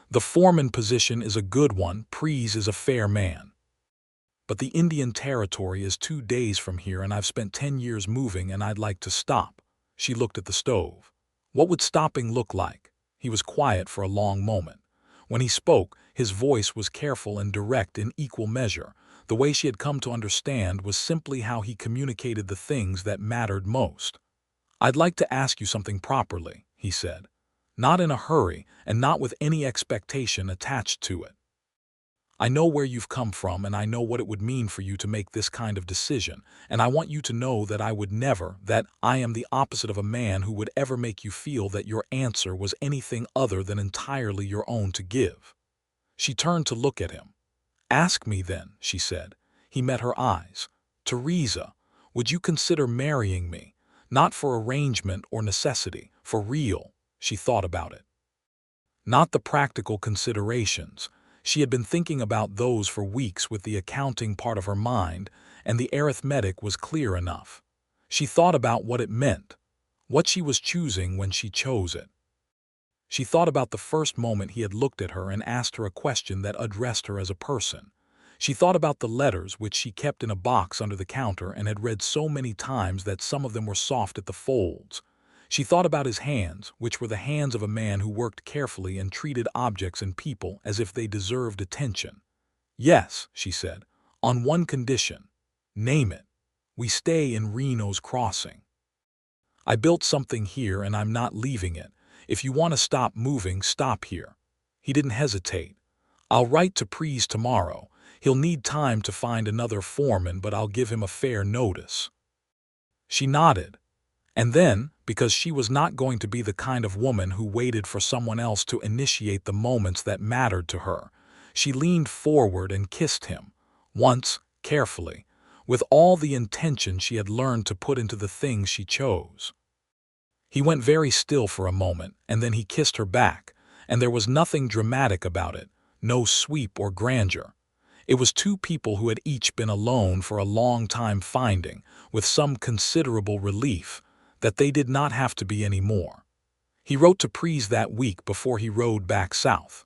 "The foreman position is a good one. Pries is a fair man. But the Indian Territory is 2 days from here, and I've spent 10 years moving, and I'd like to stop." She looked at the stove. "What would stopping look like?" He was quiet for a long moment. When he spoke, his voice was careful and direct in equal measure. The way she had come to understand was simply how he communicated the things that mattered most. "I'd like to ask you something properly," he said. "Not in a hurry, and not with any expectation attached to it. I know where you've come from, and I know what it would mean for you to make this kind of decision, and I want you to know that I would never, that I am the opposite of a man who would ever make you feel that your answer was anything other than entirely your own to give." She turned to look at him. "Ask me then," she said. He met her eyes. "Theresa, would you consider marrying me? Not for arrangement or necessity, for real." She thought about it. Not the practical considerations. She had been thinking about those for weeks with the accounting part of her mind, and the arithmetic was clear enough. She thought about what it meant, what she was choosing when she chose it. She thought about the first moment he had looked at her and asked her a question that addressed her as a person. She thought about the letters which she kept in a box under the counter and had read so many times that some of them were soft at the folds. She thought about his hands, which were the hands of a man who worked carefully and treated objects and people as if they deserved attention. "Yes," she said, "on one condition." "Name it." "We stay in Reno's Crossing. I built something here and I'm not leaving it. If you want to stop moving, stop here." He didn't hesitate. "I'll write to Pries tomorrow. He'll need time to find another foreman, but I'll give him a fair notice." She nodded. And then, because she was not going to be the kind of woman who waited for someone else to initiate the moments that mattered to her, she leaned forward and kissed him, once, carefully, with all the intention she had learned to put into the things she chose. He went very still for a moment, and then he kissed her back, and there was nothing dramatic about it, no sweep or grandeur. It was 2 people who had each been alone for a long time finding, with some considerable relief, that they did not have to be any more. He wrote to Pries that week before he rode back south.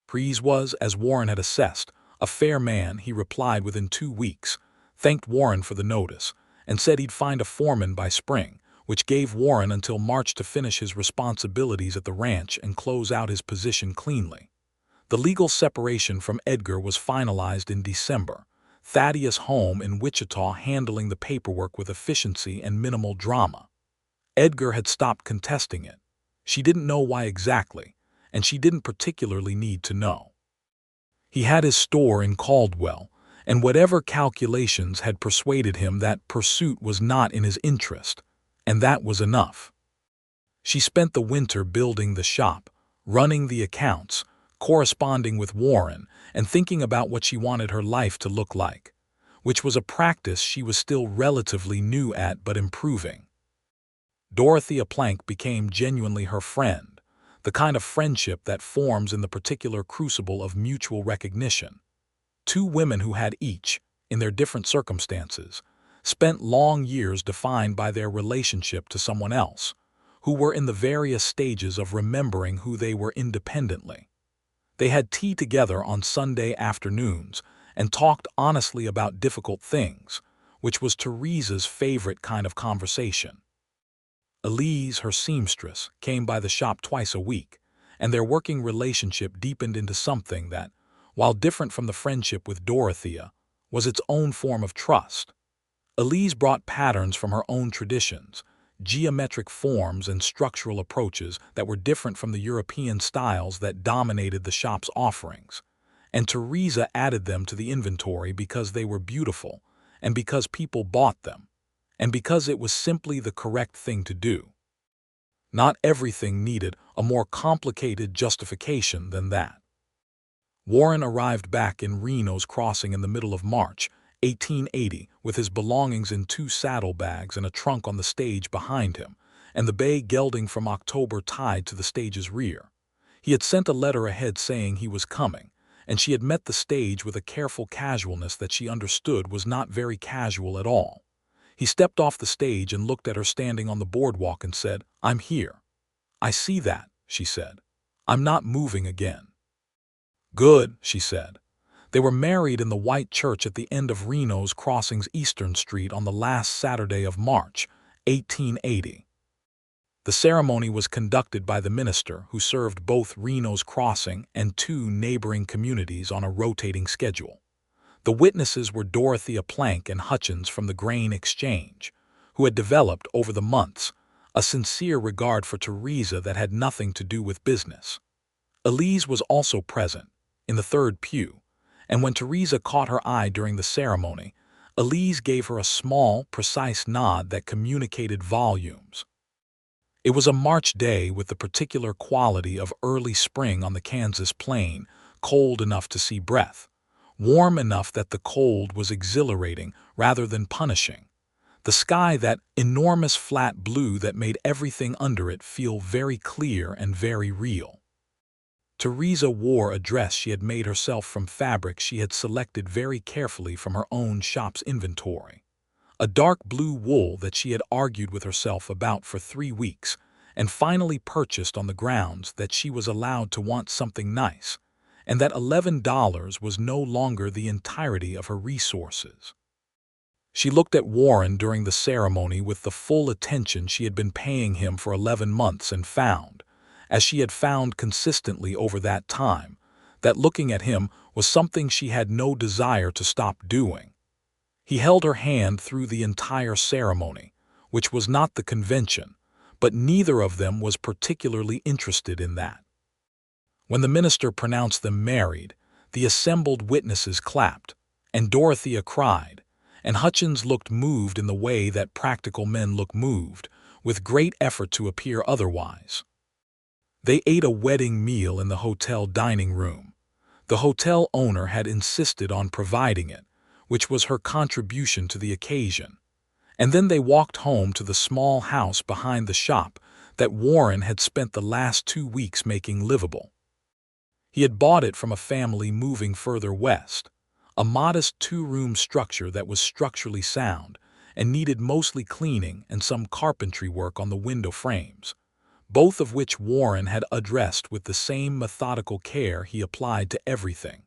Pries was, as Warren had assessed, a fair man. He replied within 2 weeks, thanked Warren for the notice, and said he'd find a foreman by spring, which gave Warren until March to finish his responsibilities at the ranch and close out his position cleanly. The legal separation from Edgar was finalized in December. Thaddeus' home in Wichita handling the paperwork with efficiency and minimal drama. Edgar had stopped contesting it. She didn't know why exactly, and she didn't particularly need to know. He had his store in Caldwell, and whatever calculations had persuaded him that pursuit was not in his interest, and that was enough. She spent the winter building the shop, running the accounts, corresponding with Warren, and thinking about what she wanted her life to look like, which was a practice she was still relatively new at but improving. Dorothea Plank became genuinely her friend, the kind of friendship that forms in the particular crucible of mutual recognition. Two women who had each, in their different circumstances, spent long years defined by their relationship to someone else, who were in the various stages of remembering who they were independently. They had tea together on Sunday afternoons and talked honestly about difficult things, which was Theresa's favorite kind of conversation. Elise, her seamstress, came by the shop twice a week, and their working relationship deepened into something that, while different from the friendship with Dorothea, was its own form of trust. Elise brought patterns from her own traditions, geometric forms and structural approaches that were different from the European styles that dominated the shop's offerings, and Theresa added them to the inventory because they were beautiful, and because people bought them, and because it was simply the correct thing to do. Not everything needed a more complicated justification than that. Warren arrived back in Reno's Crossing in the middle of March, 1880, with his belongings in 2 saddlebags and a trunk on the stage behind him, and the bay gelding from October tied to the stage's rear. He had sent a letter ahead saying he was coming, and she had met the stage with a careful casualness that she understood was not very casual at all. He stepped off the stage and looked at her standing on the boardwalk and said, "I'm here." "I see that," she said. "I'm not moving again." "Good," she said. They were married in the white church at the end of Reno's Crossing's Eastern Street on the last Saturday of March, 1880. The ceremony was conducted by the minister who served both Reno's Crossing and 2 neighboring communities on a rotating schedule. The witnesses were Dorothea Plank and Hutchins from the Grain Exchange, who had developed over the months a sincere regard for Theresa that had nothing to do with business. Elise was also present, in the 3rd pew, and when Theresa caught her eye during the ceremony, Elise gave her a small, precise nod that communicated volumes. It was a March day with the particular quality of early spring on the Kansas plain, cold enough to see breath, warm enough that the cold was exhilarating rather than punishing. The sky, that enormous flat blue that made everything under it feel very clear and very real. Theresa wore a dress she had made herself from fabric she had selected very carefully from her own shop's inventory. A dark blue wool that she had argued with herself about for 3 weeks, and finally purchased on the grounds that she was allowed to want something nice, and that $11 was no longer the entirety of her resources. She looked at Warren during the ceremony with the full attention she had been paying him for 11 months and found, as she had found consistently over that time, that looking at him was something she had no desire to stop doing. He held her hand through the entire ceremony, which was not the convention, but neither of them was particularly interested in that. When the minister pronounced them married, the assembled witnesses clapped, and Dorothea cried, and Hutchins looked moved in the way that practical men look moved, with great effort to appear otherwise. They ate a wedding meal in the hotel dining room. The hotel owner had insisted on providing it, which was her contribution to the occasion. And then they walked home to the small house behind the shop that Warren had spent the last 2 weeks making livable. He had bought it from a family moving further west, a modest 2-room structure that was structurally sound and needed mostly cleaning and some carpentry work on the window frames, both of which Warren had addressed with the same methodical care he applied to everything.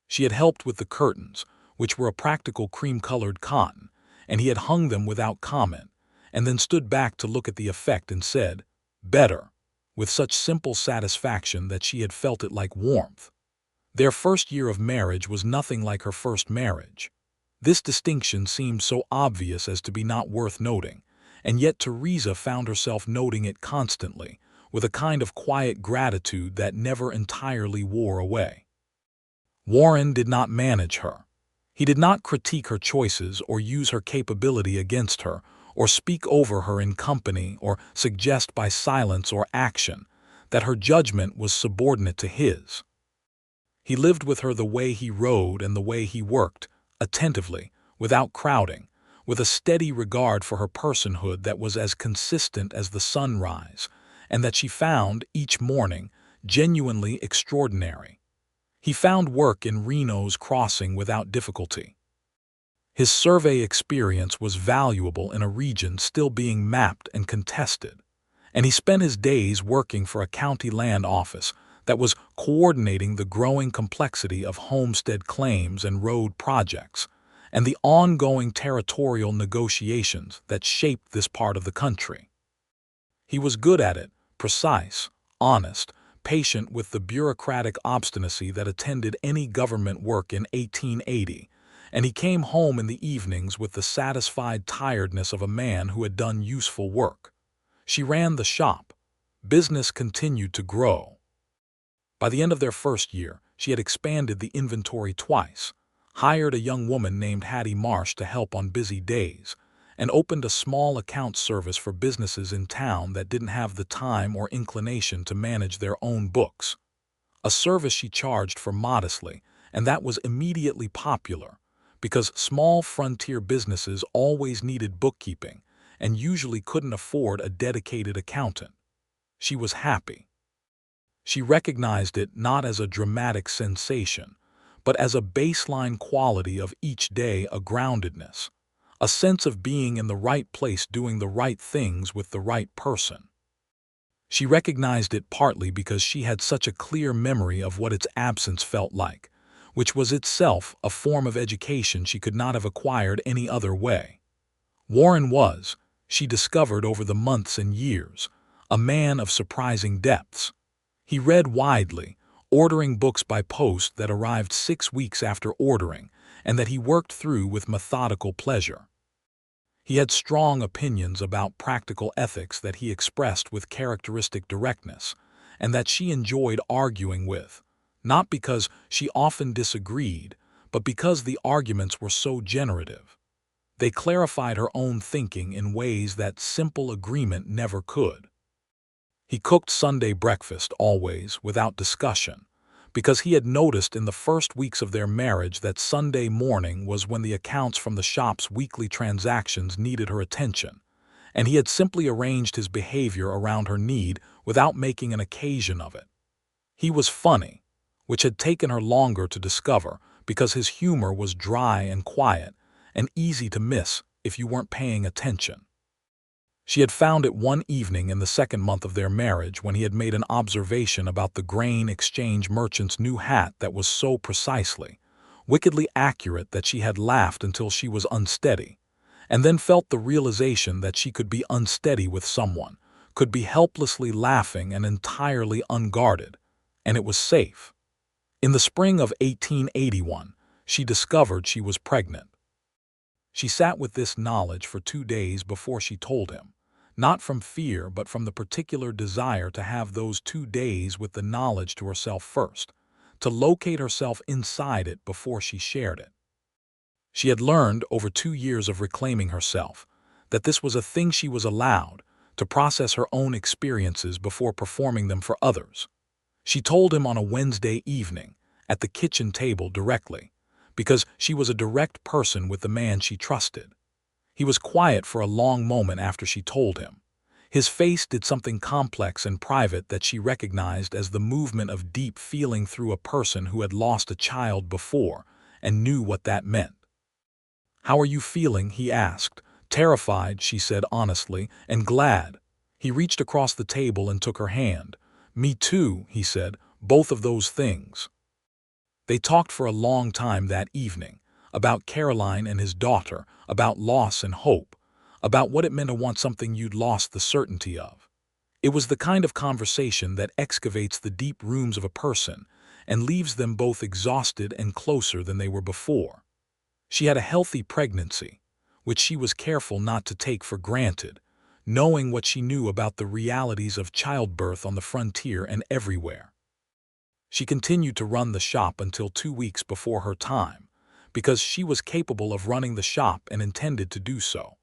She had helped with the curtains, which were a practical cream-colored cotton, and he had hung them without comment, and then stood back to look at the effect and said, "Better," with such simple satisfaction that she had felt it like warmth. Their first year of marriage was nothing like her first marriage. This distinction seemed so obvious as to be not worth noting, and yet Theresa found herself noting it constantly, with a kind of quiet gratitude that never entirely wore away. Warren did not manage her. He did not critique her choices or use her capability against her, or speak over her in company or suggest by silence or action that her judgment was subordinate to his. He lived with her the way he rode and the way he worked, attentively, without crowding, with a steady regard for her personhood that was as consistent as the sunrise, and that she found, each morning, genuinely extraordinary. He found work in Reno's Crossing without difficulty. His survey experience was valuable in a region still being mapped and contested, and he spent his days working for a county land office that was coordinating the growing complexity of homestead claims and road projects, and the ongoing territorial negotiations that shaped this part of the country. He was good at it, precise, honest, patient with the bureaucratic obstinacy that attended any government work in 1880, and he came home in the evenings with the satisfied tiredness of a man who had done useful work. She ran the shop. Business continued to grow. By the end of their first year, she had expanded the inventory twice, hired a young woman named Hattie Marsh to help on busy days, and opened a small account service for businesses in town that didn't have the time or inclination to manage their own books. A service she charged for modestly, and that was immediately popular, because small frontier businesses always needed bookkeeping and usually couldn't afford a dedicated accountant. She was happy. She recognized it not as a dramatic sensation, but as a baseline quality of each day, a groundedness, a sense of being in the right place doing the right things with the right person. She recognized it partly because she had such a clear memory of what its absence felt like, which was itself a form of education she could not have acquired any other way. Warren was, she discovered over the months and years, a man of surprising depths. He read widely, ordering books by post that arrived 6 weeks after ordering, and that he worked through with methodical pleasure. He had strong opinions about practical ethics that he expressed with characteristic directness, and that she enjoyed arguing with, not because she often disagreed, but because the arguments were so generative. They clarified her own thinking in ways that simple agreement never could. He cooked Sunday breakfast always, without discussion, because he had noticed in the first weeks of their marriage that Sunday morning was when the accounts from the shop's weekly transactions needed her attention, and he had simply arranged his behavior around her need without making an occasion of it. He was funny, which had taken her longer to discover because his humor was dry and quiet and easy to miss if you weren't paying attention. She had found it one evening in the second month of their marriage when he had made an observation about the grain exchange merchant's new hat that was so precisely, wickedly accurate that she had laughed until she was unsteady, and then felt the realization that she could be unsteady with someone, could be helplessly laughing and entirely unguarded, and it was safe. In the spring of 1881, she discovered she was pregnant. She sat with this knowledge for 2 days before she told him, not from fear but from the particular desire to have those 2 days with the knowledge to herself first, to locate herself inside it before she shared it. She had learned, over 2 years of reclaiming herself, that this was a thing she was allowed, to process her own experiences before performing them for others. She told him on a Wednesday evening, at the kitchen table directly, because she was a direct person with the man she trusted. He was quiet for a long moment after she told him. His face did something complex and private that she recognized as the movement of deep feeling through a person who had lost a child before and knew what that meant. "How are you feeling?" he asked. "Terrified," she said honestly, "and glad." He reached across the table and took her hand. "Me too," he said, "both of those things." They talked for a long time that evening, about Caroline and his daughter, about loss and hope, about what it meant to want something you'd lost the certainty of. It was the kind of conversation that excavates the deep rooms of a person and leaves them both exhausted and closer than they were before. She had a healthy pregnancy, which she was careful not to take for granted, knowing what she knew about the realities of childbirth on the frontier and everywhere. She continued to run the shop until 2 weeks before her time, because she was capable of running the shop and intended to do so,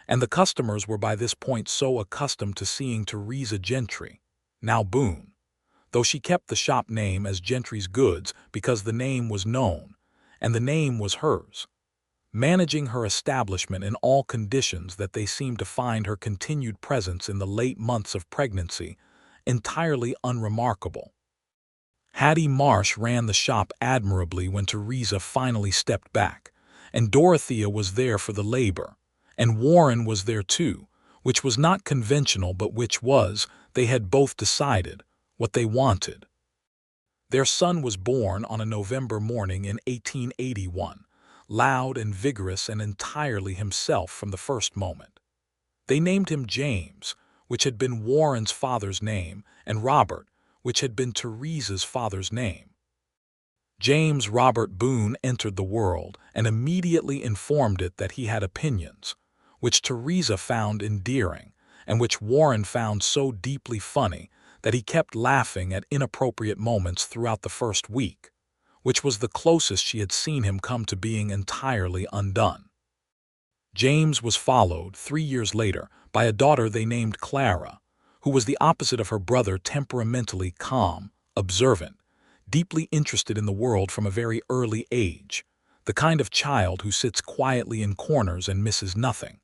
and the customers were by this point so accustomed to seeing Theresa Gentry, now Boone, though she kept the shop name as Gentry's Goods because the name was known, and the name was hers, managing her establishment in all conditions, that they seemed to find her continued presence in the late months of pregnancy entirely unremarkable. Hattie Marsh ran the shop admirably when Theresa finally stepped back, and Dorothea was there for the labor, and Warren was there too, which was not conventional but which was, they had both decided, what they wanted. Their son was born on a November morning in 1881, loud and vigorous and entirely himself from the first moment. They named him James, which had been Warren's father's name, and Robert, which had been Theresa's father's name. James Robert Boone entered the world and immediately informed it that he had opinions, which Theresa found endearing, and which Warren found so deeply funny that he kept laughing at inappropriate moments throughout the first week, which was the closest she had seen him come to being entirely undone. James was followed 3 years later by a daughter they named Clara, who was the opposite of her brother, temperamentally calm, observant, deeply interested in the world from a very early age, the kind of child who sits quietly in corners and misses nothing.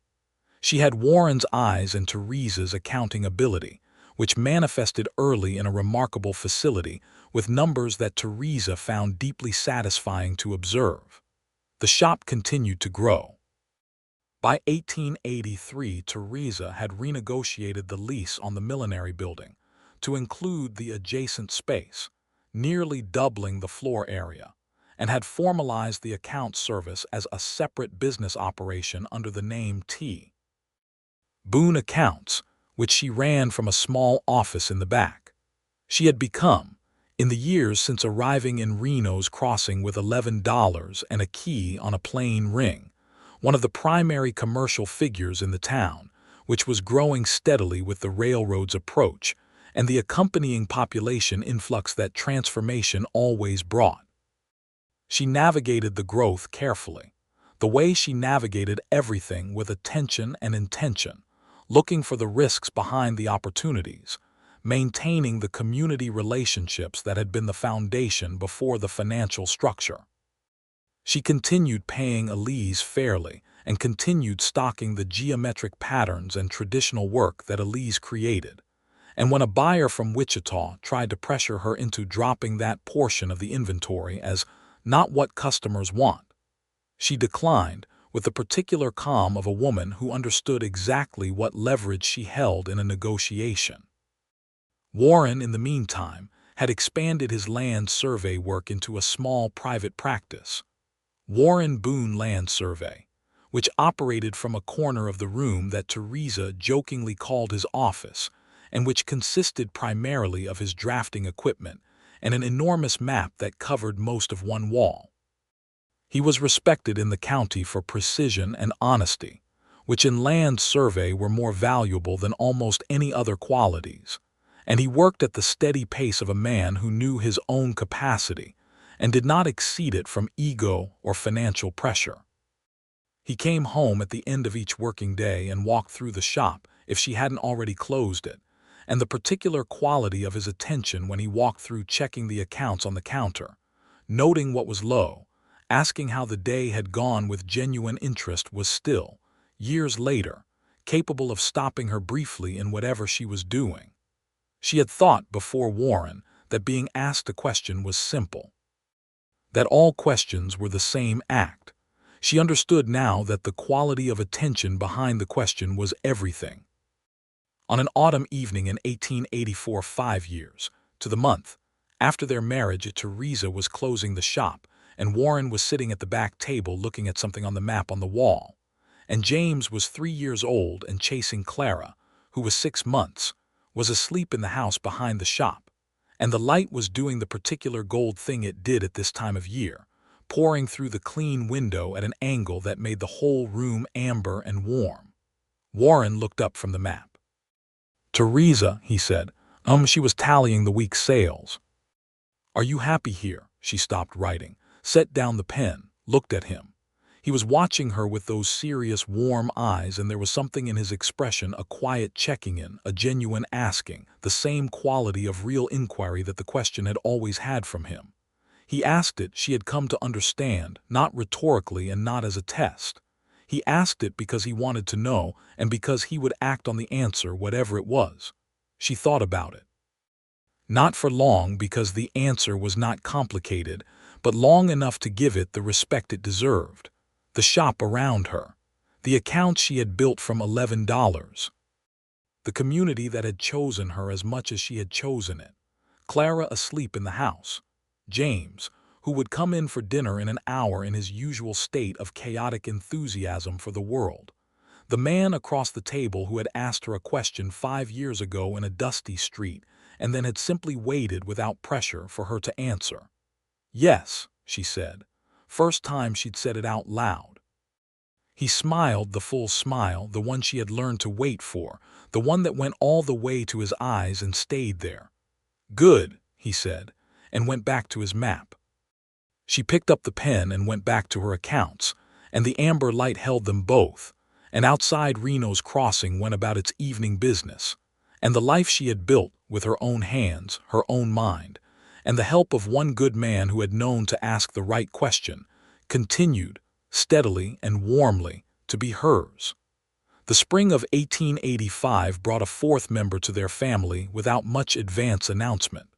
She had Warren's eyes and Theresa's accounting ability, which manifested early in a remarkable facility with numbers that Theresa found deeply satisfying to observe. The shop continued to grow. By 1883, Theresa had renegotiated the lease on the millinery building to include the adjacent space, nearly doubling the floor area, and had formalized the account service as a separate business operation under the name T. Boone Accounts, which she ran from a small office in the back. She had become, in the years since arriving in Reno's Crossing with $11 and a key on a plain ring, one of the primary commercial figures in the town, which was growing steadily with the railroad's approach and the accompanying population influx that transformation always brought. She navigated the growth carefully, the way she navigated everything, with attention and intention, looking for the risks behind the opportunities, maintaining the community relationships that had been the foundation before the financial structure. She continued paying Elise fairly and continued stocking the geometric patterns and traditional work that Elise created, and when a buyer from Wichita tried to pressure her into dropping that portion of the inventory as not what customers want, she declined, with the particular calm of a woman who understood exactly what leverage she held in a negotiation. Warren, in the meantime, had expanded his land survey work into a small private practice, Warren Boone Land Survey, which operated from a corner of the room that Theresa jokingly called his office, and which consisted primarily of his drafting equipment and an enormous map that covered most of one wall. He was respected in the county for precision and honesty, which in land survey were more valuable than almost any other qualities, and he worked at the steady pace of a man who knew his own capacity and did not exceed it from ego or financial pressure. He came home at the end of each working day and walked through the shop if she hadn't already closed it, and the particular quality of his attention when he walked through, checking the accounts on the counter, noting what was low, asking how the day had gone with genuine interest, was still, years later, capable of stopping her briefly in whatever she was doing. She had thought before Warren that being asked a question was simple, that all questions were the same act. She understood now that the quality of attention behind the question was everything. On an autumn evening in 1884, 5 years, to the month, after their marriage, Theresa was closing the shop, and Warren was sitting at the back table looking at something on the map on the wall, and James was 3 years old and chasing Clara, who was 6 months, was asleep in the house behind the shop, and the light was doing the particular gold thing it did at this time of year, pouring through the clean window at an angle that made the whole room amber and warm. Warren looked up from the map. "Theresa," he said. She was tallying the week's sales. "Are you happy here?" She stopped writing, set down the pen, looked at him. He was watching her with those serious, warm eyes, and there was something in his expression, a quiet checking in, a genuine asking, the same quality of real inquiry that the question had always had from him. He asked it, she had come to understand, not rhetorically and not as a test. He asked it because he wanted to know, and because he would act on the answer, whatever it was. She thought about it. Not for long, because the answer was not complicated, but long enough to give it the respect it deserved. The shop around her. The account she had built from $11. The community that had chosen her as much as she had chosen it. Clara asleep in the house. James, who would come in for dinner in an hour in his usual state of chaotic enthusiasm for the world. The man across the table who had asked her a question 5 years ago in a dusty street, and then had simply waited without pressure for her to answer. "Yes," she said. First time she'd said it out loud. He smiled, the full smile, the one she had learned to wait for, the one that went all the way to his eyes and stayed there. "Good," he said, and went back to his map. She picked up the pen and went back to her accounts, and the amber light held them both, and outside Reno's crossing went about its evening business, and the life she had built with her own hands, her own mind, and the help of one good man who had known to ask the right question, continued, steadily and warmly, to be hers. The spring of 1885 brought a fourth member to their family without much advance announcement.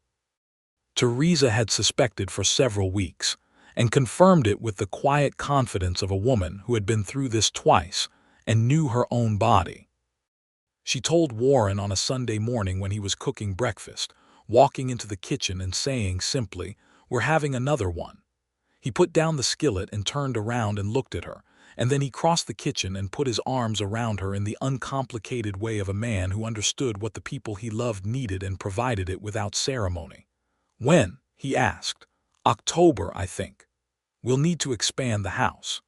Theresa had suspected for several weeks, and confirmed it with the quiet confidence of a woman who had been through this twice and knew her own body. She told Warren on a Sunday morning when he was cooking breakfast, walking into the kitchen and saying simply, "We're having another one." He put down the skillet and turned around and looked at her, and then he crossed the kitchen and put his arms around her in the uncomplicated way of a man who understood what the people he loved needed and provided it without ceremony. "When?" he asked. "October, I think. We'll need to expand the house.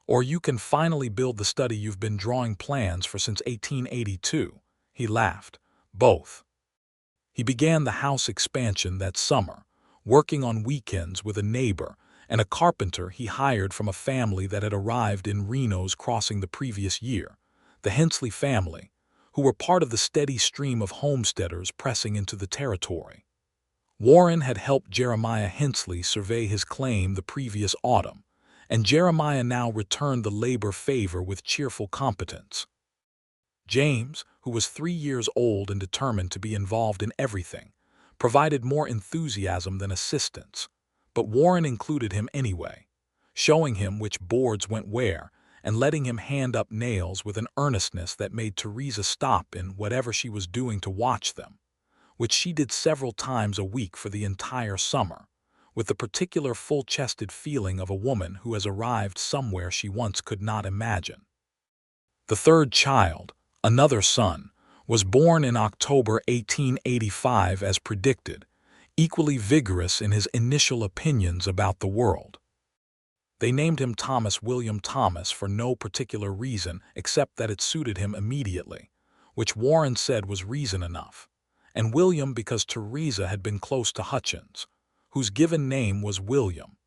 Or you can finally build the study you've been drawing plans for since 1882. He laughed. "Both." He began the house expansion that summer, working on weekends with a neighbor and a carpenter he hired from a family that had arrived in Reno's crossing the previous year, the Hensley family, who were part of the steady stream of homesteaders pressing into the territory. Warren had helped Jeremiah Hensley survey his claim the previous autumn, and Jeremiah now returned the labor favor with cheerful competence. James, who was 3 years old and determined to be involved in everything, provided more enthusiasm than assistance, but Warren included him anyway, showing him which boards went where and letting him hand up nails with an earnestness that made Theresa stop in whatever she was doing to watch them, which she did several times a week for the entire summer, with the particular full-chested feeling of a woman who has arrived somewhere she once could not imagine. The third child, another son, was born in October 1885 as predicted, equally vigorous in his initial opinions about the world. They named him Thomas William Thomas for no particular reason except that it suited him immediately, which Warren said was reason enough, and William because Theresa had been close to Hutchins, whose given name was William,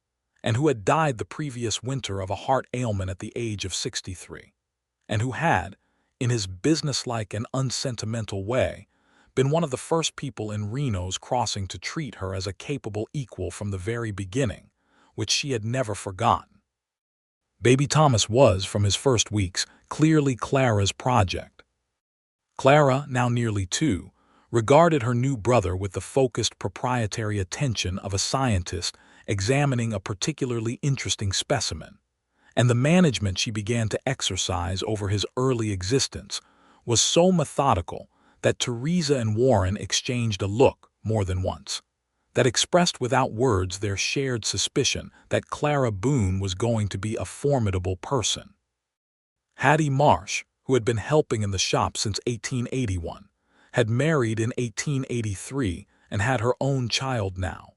and who had died the previous winter of a heart ailment at the age of 63, and who had, in his businesslike and unsentimental way, been one of the first people in Reno's crossing to treat her as a capable equal from the very beginning, which she had never forgotten. Baby Thomas was, from his first weeks, clearly Clara's project. Clara, now nearly 2, regarded her new brother with the focused proprietary attention of a scientist examining a particularly interesting specimen, and the management she began to exercise over his early existence was so methodical that Theresa and Warren exchanged a look more than once, that expressed without words their shared suspicion that Clara Boone was going to be a formidable person. Hattie Marsh, who had been helping in the shop since 1881, had married in 1883 and had her own child now.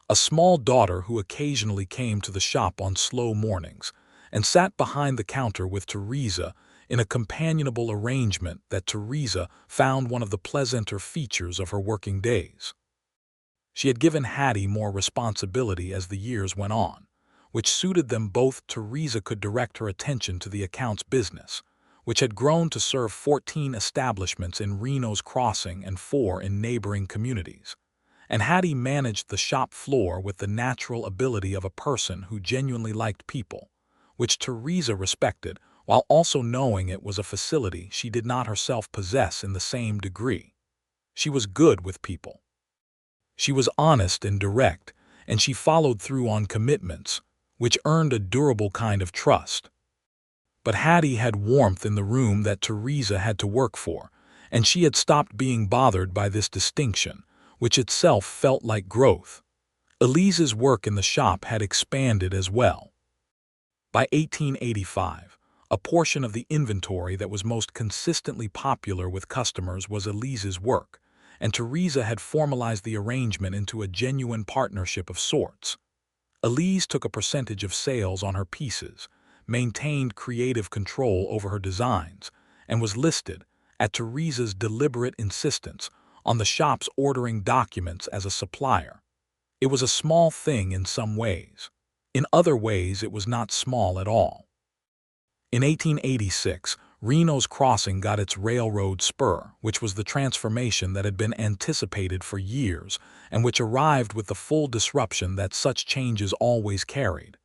A small daughter who occasionally came to the shop on slow mornings and sat behind the counter with Theresa in a companionable arrangement that Theresa found one of the pleasanter features of her working days. She had given Hattie more responsibility as the years went on, which suited them both. Theresa could direct her attention to the accounts business, which had grown to serve 14 establishments in Reno's Crossing and 4 in neighboring communities. And Hattie managed the shop floor with the natural ability of a person who genuinely liked people, which Theresa respected, while also knowing it was a facility she did not herself possess in the same degree. She was good with people. She was honest and direct, and she followed through on commitments, which earned a durable kind of trust. But Hattie had warmth in the room that Theresa had to work for, and she had stopped being bothered by this distinction, which itself felt like growth. Elise's work in the shop had expanded as well. By 1885, a portion of the inventory that was most consistently popular with customers was Elise's work, and Theresa had formalized the arrangement into a genuine partnership of sorts. Elise took a percentage of sales on her pieces, maintained creative control over her designs, and was listed, at Theresa's deliberate insistence, on the shop's ordering documents as a supplier. It was a small thing in some ways. In other ways, it was not small at all. In 1886, Reno's Crossing got its railroad spur, which was the transformation that had been anticipated for years and which arrived with the full disruption that such changes always carried.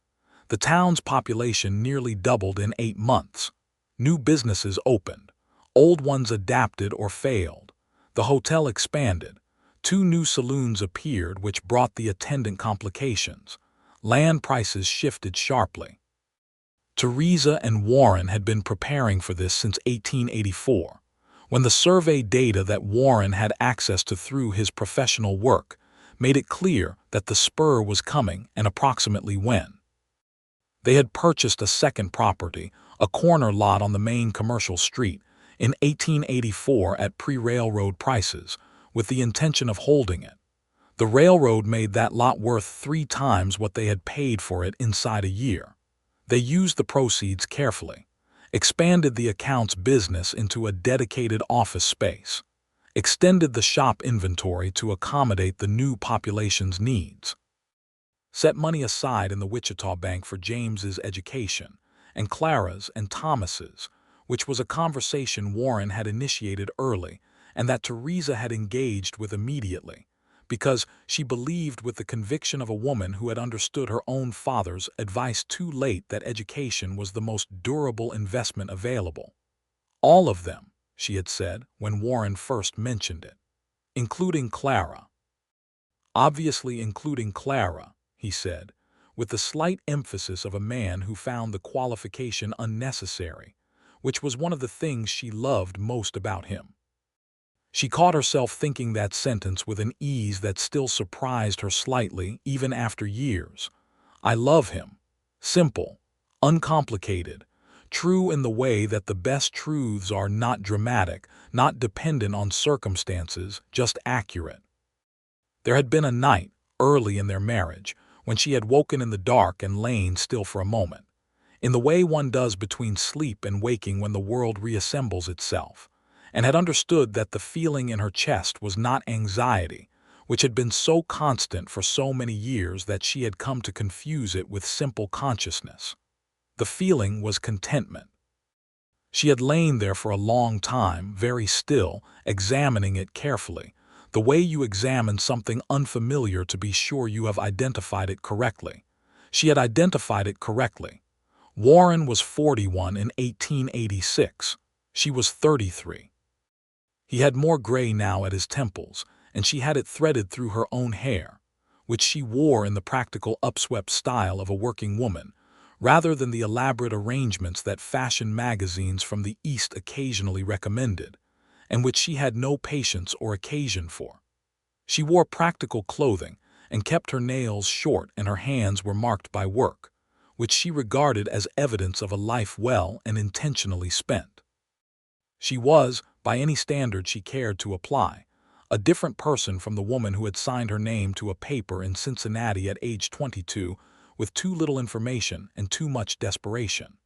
The town's population nearly doubled in 8 months. New businesses opened. Old ones adapted or failed. The hotel expanded. 2 new saloons appeared, which brought the attendant complications. Land prices shifted sharply. Theresa and Warren had been preparing for this since 1884, when the survey data that Warren had access to through his professional work made it clear that the spur was coming and approximately when. They had purchased a second property, a corner lot on the main commercial street, in 1884 at pre-railroad prices, with the intention of holding it. The railroad made that lot worth 3 times what they had paid for it inside a year. They used the proceeds carefully, expanded the accounts business into a dedicated office space, extended the shop inventory to accommodate the new population's needs, set money aside in the Wichita Bank for James's education and Clara's and Thomas's, which was a conversation Warren had initiated early and that Theresa had engaged with immediately, because she believed with the conviction of a woman who had understood her own father's advice too late that education was the most durable investment available. All of them, she had said when Warren first mentioned it, including Clara. Obviously including Clara, he said, with the slight emphasis of a man who found the qualification unnecessary, which was one of the things she loved most about him. She caught herself thinking that sentence with an ease that still surprised her slightly even after years. I love him. Simple, uncomplicated, true in the way that the best truths are, not dramatic, not dependent on circumstances, just accurate. There had been a night, early in their marriage, when she had woken in the dark and lain still for a moment, in the way one does between sleep and waking when the world reassembles itself, and had understood that the feeling in her chest was not anxiety, which had been so constant for so many years that she had come to confuse it with simple consciousness. The feeling was contentment. She had lain there for a long time, very still, examining it carefully, the way you examine something unfamiliar to be sure you have identified it correctly. She had identified it correctly. Warren was 41 in 1886. She was 33. He had more gray now at his temples, and she had it threaded through her own hair, which she wore in the practical upswept style of a working woman, rather than the elaborate arrangements that fashion magazines from the East occasionally recommended, and which she had no patience or occasion for. She wore practical clothing and kept her nails short, and her hands were marked by work, which she regarded as evidence of a life well and intentionally spent. She was, by any standard she cared to apply, a different person from the woman who had signed her name to a paper in Cincinnati at age 22, with too little information and too much desperation.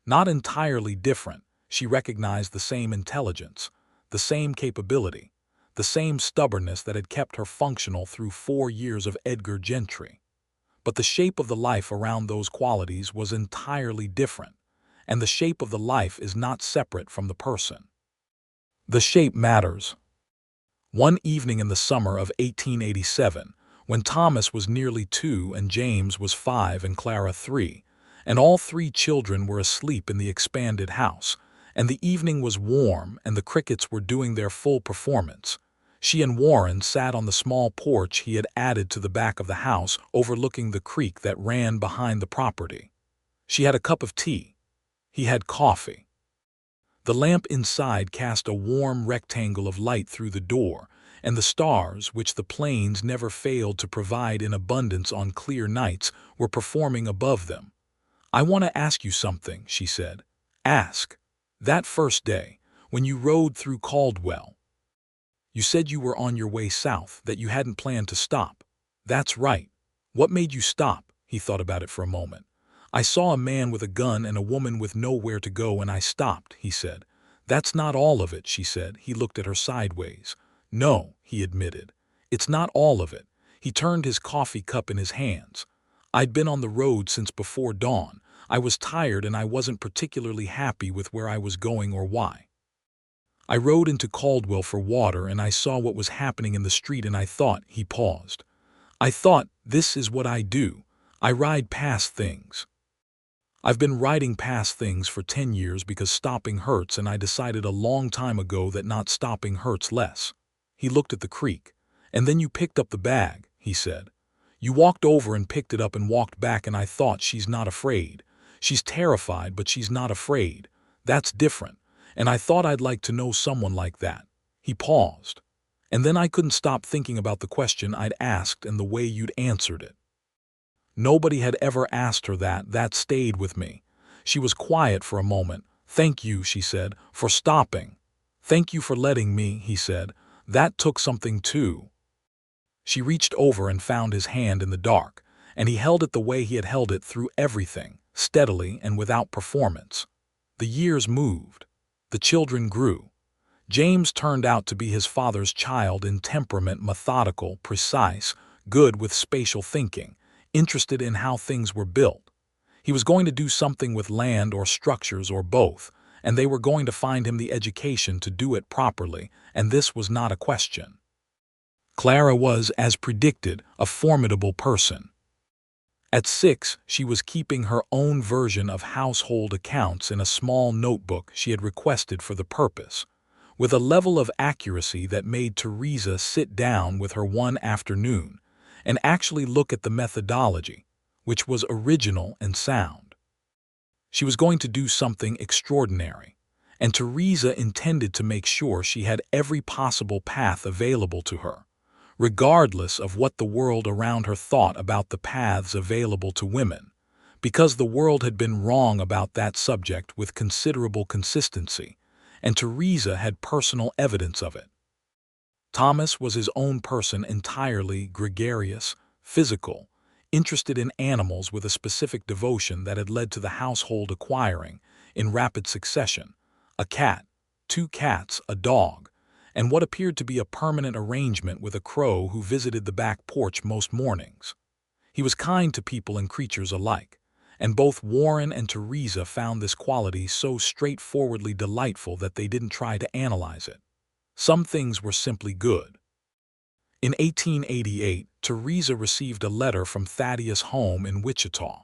Not entirely different, she recognized the same intelligence, the same capability, the same stubbornness that had kept her functional through 4 years of Edgar Gentry. But the shape of the life around those qualities was entirely different, and the shape of the life is not separate from the person. The shape matters. One evening in the summer of 1887, when Thomas was nearly 2 and James was 5 and Clara 3, and all 3 children were asleep in the expanded house, and the evening was warm and the crickets were doing their full performance, she and Warren sat on the small porch he had added to the back of the house overlooking the creek that ran behind the property. She had a cup of tea. He had coffee. The lamp inside cast a warm rectangle of light through the door, and the stars, which the plains never failed to provide in abundance on clear nights, were performing above them. "I want to ask you something," she said. "Ask. That first day, when you rode through Caldwell, you said you were on your way south, that you hadn't planned to stop." "That's right. What made you stop?" He thought about it for a moment. "I saw a man with a gun and a woman with nowhere to go and I stopped," he said. "That's not all of it," she said. He looked at her sideways. "No," he admitted. "It's not all of it." He turned his coffee cup in his hands. "I'd been on the road since before dawn. I was tired and I wasn't particularly happy with where I was going or why. I rode into Caldwell for water and I saw what was happening in the street and I thought," he paused. "I thought, this is what I do. I ride past things. I've been riding past things for 10 years because stopping hurts, and I decided a long time ago that not stopping hurts less." He looked at the creek. "And then you picked up the bag," he said. "You walked over and picked it up and walked back, and I thought, she's not afraid. She's terrified, but she's not afraid. That's different. And I thought I'd like to know someone like that." He paused. "And then I couldn't stop thinking about the question I'd asked and the way you'd answered it. Nobody had ever asked her that. That stayed with me." She was quiet for a moment. "Thank you," she said, "for stopping." "Thank you for letting me," he said. "That took something too." She reached over and found his hand in the dark, and he held it the way he had held it through everything, steadily and without performance. The years moved. The children grew. James turned out to be his father's child in temperament, methodical, precise, good with spatial thinking, interested in how things were built. He was going to do something with land or structures or both, and they were going to find him the education to do it properly, and this was not a question. Clara was, as predicted, a formidable person. At 6, she was keeping her own version of household accounts in a small notebook she had requested for the purpose, with a level of accuracy that made Theresa sit down with her one afternoon and actually look at the methodology, which was original and sound. She was going to do something extraordinary, and Theresa intended to make sure she had every possible path available to her, regardless of what the world around her thought about the paths available to women, because the world had been wrong about that subject with considerable consistency, and Theresa had personal evidence of it. Thomas was his own person, entirely gregarious, physical, interested in animals with a specific devotion that had led to the household acquiring, in rapid succession, a cat, 2 cats, a dog, and what appeared to be a permanent arrangement with a crow who visited the back porch most mornings. He was kind to people and creatures alike, and both Warren and Theresa found this quality so straightforwardly delightful that they didn't try to analyze it. Some things were simply good. In 1888, Theresa received a letter from Thaddeus' home in Wichita.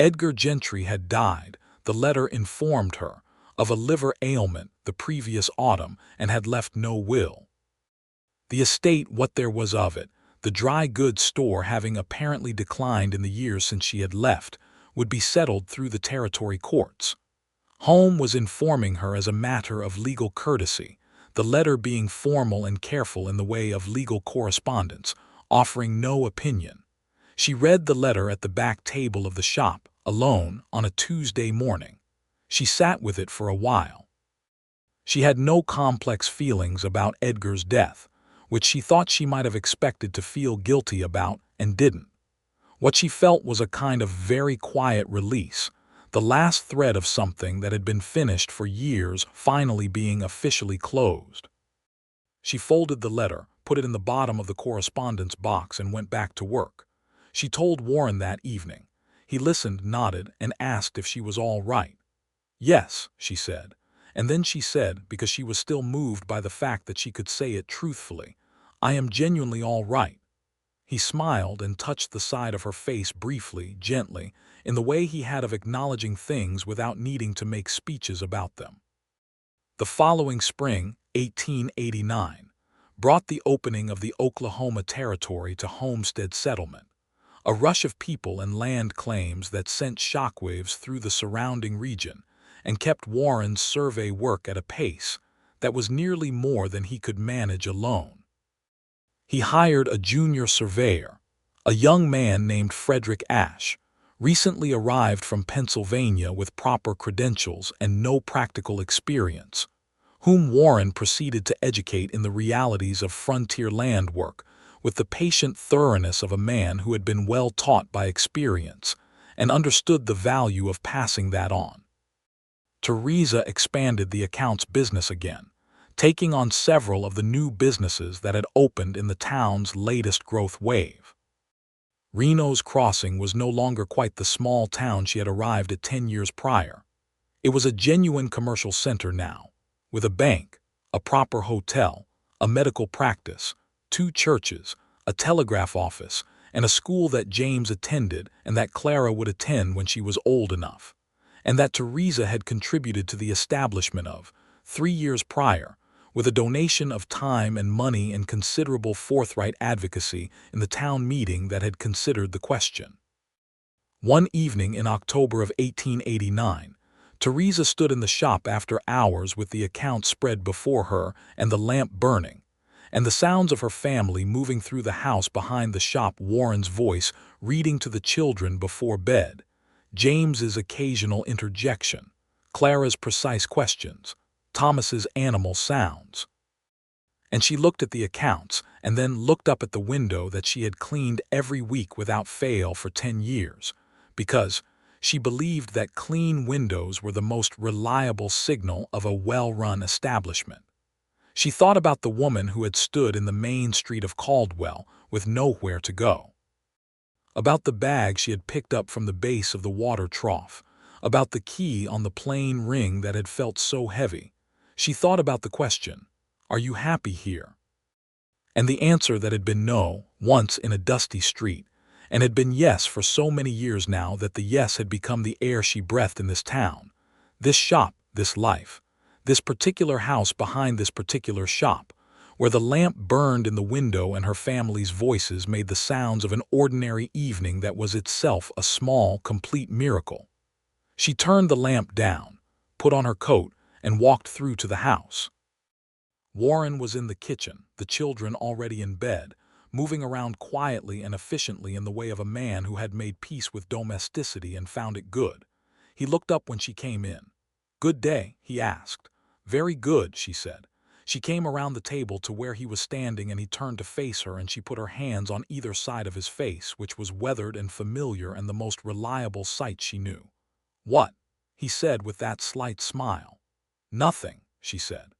Edgar Gentry had died, the letter informed her, of a liver ailment the previous autumn and had left no will. The estate, what there was of it, the dry goods store having apparently declined in the years since she had left, would be settled through the territory courts. Home was informing her as a matter of legal courtesy, the letter being formal and careful in the way of legal correspondence, offering no opinion. She read the letter at the back table of the shop, alone, on a Tuesday morning. She sat with it for a while. She had no complex feelings about Edgar's death, which she thought she might have expected to feel guilty about and didn't. What she felt was a kind of very quiet release, the last thread of something that had been finished for years finally being officially closed. She folded the letter, put it in the bottom of the correspondence box, and went back to work. She told Warren that evening. He listened, nodded, and asked if she was all right. "Yes," she said. And then she said, because she was still moved by the fact that she could say it truthfully, "I am genuinely all right." He smiled and touched the side of her face briefly, gently, in the way he had of acknowledging things without needing to make speeches about them. The following spring, 1889, brought the opening of the Oklahoma Territory to homestead settlement, a rush of people and land claims that sent shockwaves through the surrounding region and kept Warren's survey work at a pace that was nearly more than he could manage alone. He hired a junior surveyor, a young man named Frederick Ashe, recently arrived from Pennsylvania with proper credentials and no practical experience, whom Warren proceeded to educate in the realities of frontier land work with the patient thoroughness of a man who had been well taught by experience and understood the value of passing that on. Theresa expanded the account's business again, taking on several of the new businesses that had opened in the town's latest growth wave. Reno's Crossing was no longer quite the small town she had arrived at 10 years prior. It was a genuine commercial center now, with a bank, a proper hotel, a medical practice, 2 churches, a telegraph office, and a school that James attended and that Clara would attend when she was old enough, and that Theresa had contributed to the establishment of 3 years prior, with a donation of time and money and considerable forthright advocacy in the town meeting that had considered the question. One evening in October of 1889, Theresa stood in the shop after hours with the account spread before her and the lamp burning, and the sounds of her family moving through the house behind the shop, Warren's voice reading to the children before bed, James's occasional interjection, Clara's precise questions, Thomas's animal sounds. And she looked at the accounts and then looked up at the window that she had cleaned every week without fail for 10 years, because she believed that clean windows were the most reliable signal of a well-run establishment. She thought about the woman who had stood in the main street of Caldwell with nowhere to go, about the bag she had picked up from the base of the water trough, about the key on the plain ring that had felt so heavy. She thought about the question, "Are you happy here?" And the answer that had been no, once in a dusty street, and had been yes for so many years now that the yes had become the air she breathed in this town, this shop, this life, this particular house behind this particular shop, where the lamp burned in the window and her family's voices made the sounds of an ordinary evening that was itself a small, complete miracle. She turned the lamp down, put on her coat, and walked through to the house. Warren was in the kitchen, the children already in bed, moving around quietly and efficiently in the way of a man who had made peace with domesticity and found it good. He looked up when she came in. "Good day," he asked. "Very good," she said. She came around the table to where he was standing and he turned to face her and she put her hands on either side of his face, which was weathered and familiar and the most reliable sight she knew. "What?" he said with that slight smile. "Nothing," she said.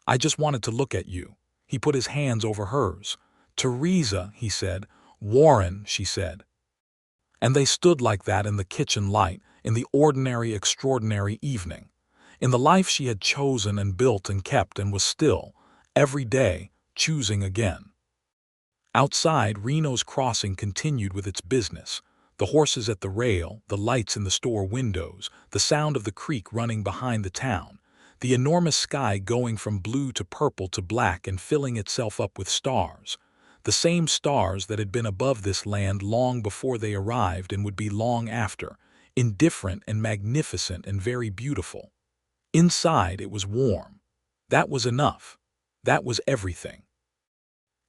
"I just wanted to look at you." He put his hands over hers. "Theresa," he said. "Warren," she said. And they stood like that in the kitchen light, in the ordinary, extraordinary evening, in the life she had chosen and built and kept and was still, every day, choosing again. Outside, Reno's Crossing continued with its business, the horses at the rail, the lights in the store windows, the sound of the creek running behind the town, the enormous sky going from blue to purple to black and filling itself up with stars, the same stars that had been above this land long before they arrived and would be long after, indifferent and magnificent and very beautiful. Inside it was warm. That was enough. That was everything.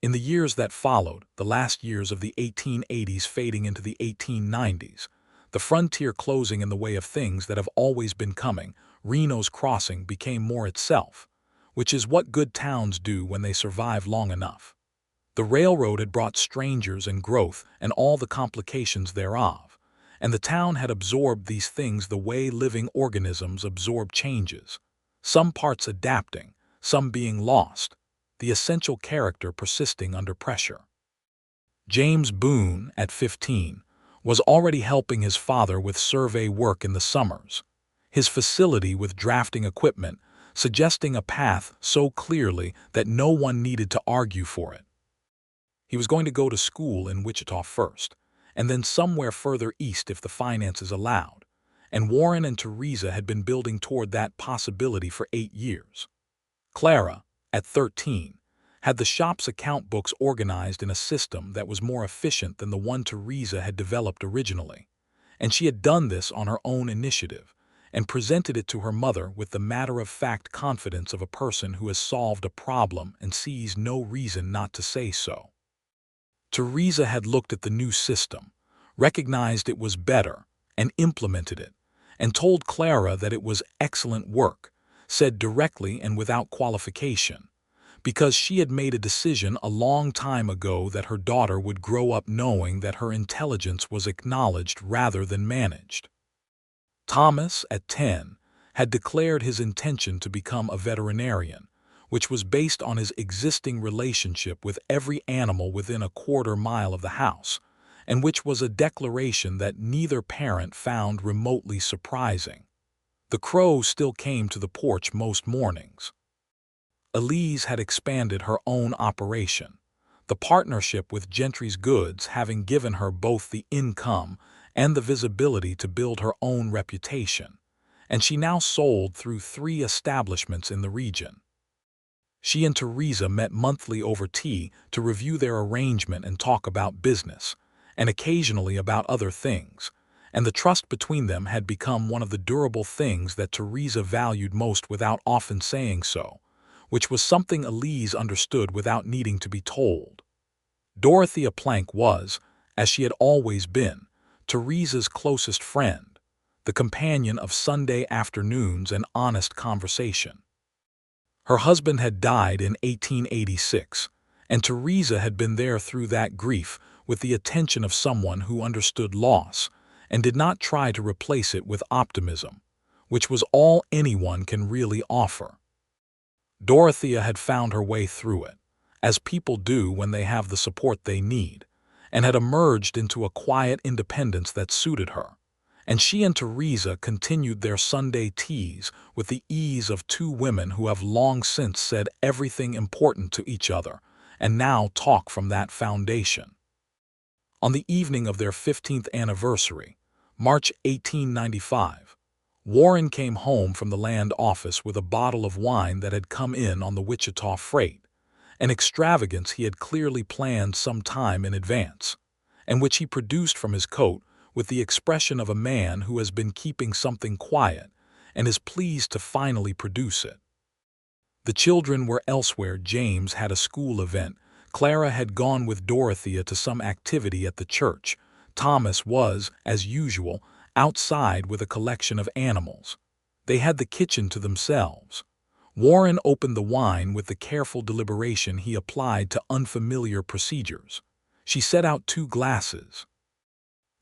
In the years that followed, the last years of the 1880s fading into the 1890s, the frontier closing in the way of things that have always been coming, Reno's Crossing became more itself, which is what good towns do when they survive long enough. The railroad had brought strangers and growth and all the complications thereof, and the town had absorbed these things the way living organisms absorb changes, some parts adapting, some being lost, the essential character persisting under pressure. James Boone, at 15, was already helping his father with survey work in the summers, his facility with drafting equipment suggesting a path so clearly that no one needed to argue for it. He was going to go to school in Wichita first, and then somewhere further east if the finances allowed, and Warren and Theresa had been building toward that possibility for 8 years. Clara, at 13, had the shop's account books organized in a system that was more efficient than the one Theresa had developed originally, and she had done this on her own initiative and presented it to her mother with the matter-of-fact confidence of a person who has solved a problem and sees no reason not to say so. Theresa had looked at the new system, recognized it was better, and implemented it, and told Clara that it was excellent work, said directly and without qualification, because she had made a decision a long time ago that her daughter would grow up knowing that her intelligence was acknowledged rather than managed. Thomas, at 10, had declared his intention to become a veterinarian, which was based on his existing relationship with every animal within a quarter-mile of the house, and which was a declaration that neither parent found remotely surprising. The crow still came to the porch most mornings. Elise had expanded her own operation, the partnership with Gentry's Goods having given her both the income and the visibility to build her own reputation, and she now sold through 3 establishments in the region. She and Theresa met monthly over tea to review their arrangement and talk about business, and occasionally about other things, and the trust between them had become one of the durable things that Theresa valued most without often saying so, which was something Elise understood without needing to be told. Dorothea Plank was, as she had always been, Theresa's closest friend, the companion of Sunday afternoons and honest conversation. Her husband had died in 1886, and Theresa had been there through that grief with the attention of someone who understood loss and did not try to replace it with optimism, which was all anyone can really offer. Dorothea had found her way through it, as people do when they have the support they need, and had emerged into a quiet independence that suited her, and she and Theresa continued their Sunday teas with the ease of 2 women who have long since said everything important to each other and now talk from that foundation. On the evening of their 15th anniversary, March 1895, Warren came home from the land office with a bottle of wine that had come in on the Wichita freight, an extravagance he had clearly planned some time in advance, and which he produced from his coat with the expression of a man who has been keeping something quiet and is pleased to finally produce it. The children were elsewhere. James had a school event. Clara had gone with Dorothea to some activity at the church. Thomas was, as usual, outside with a collection of animals. They had the kitchen to themselves. Warren opened the wine with the careful deliberation he applied to unfamiliar procedures. She set out 2 glasses.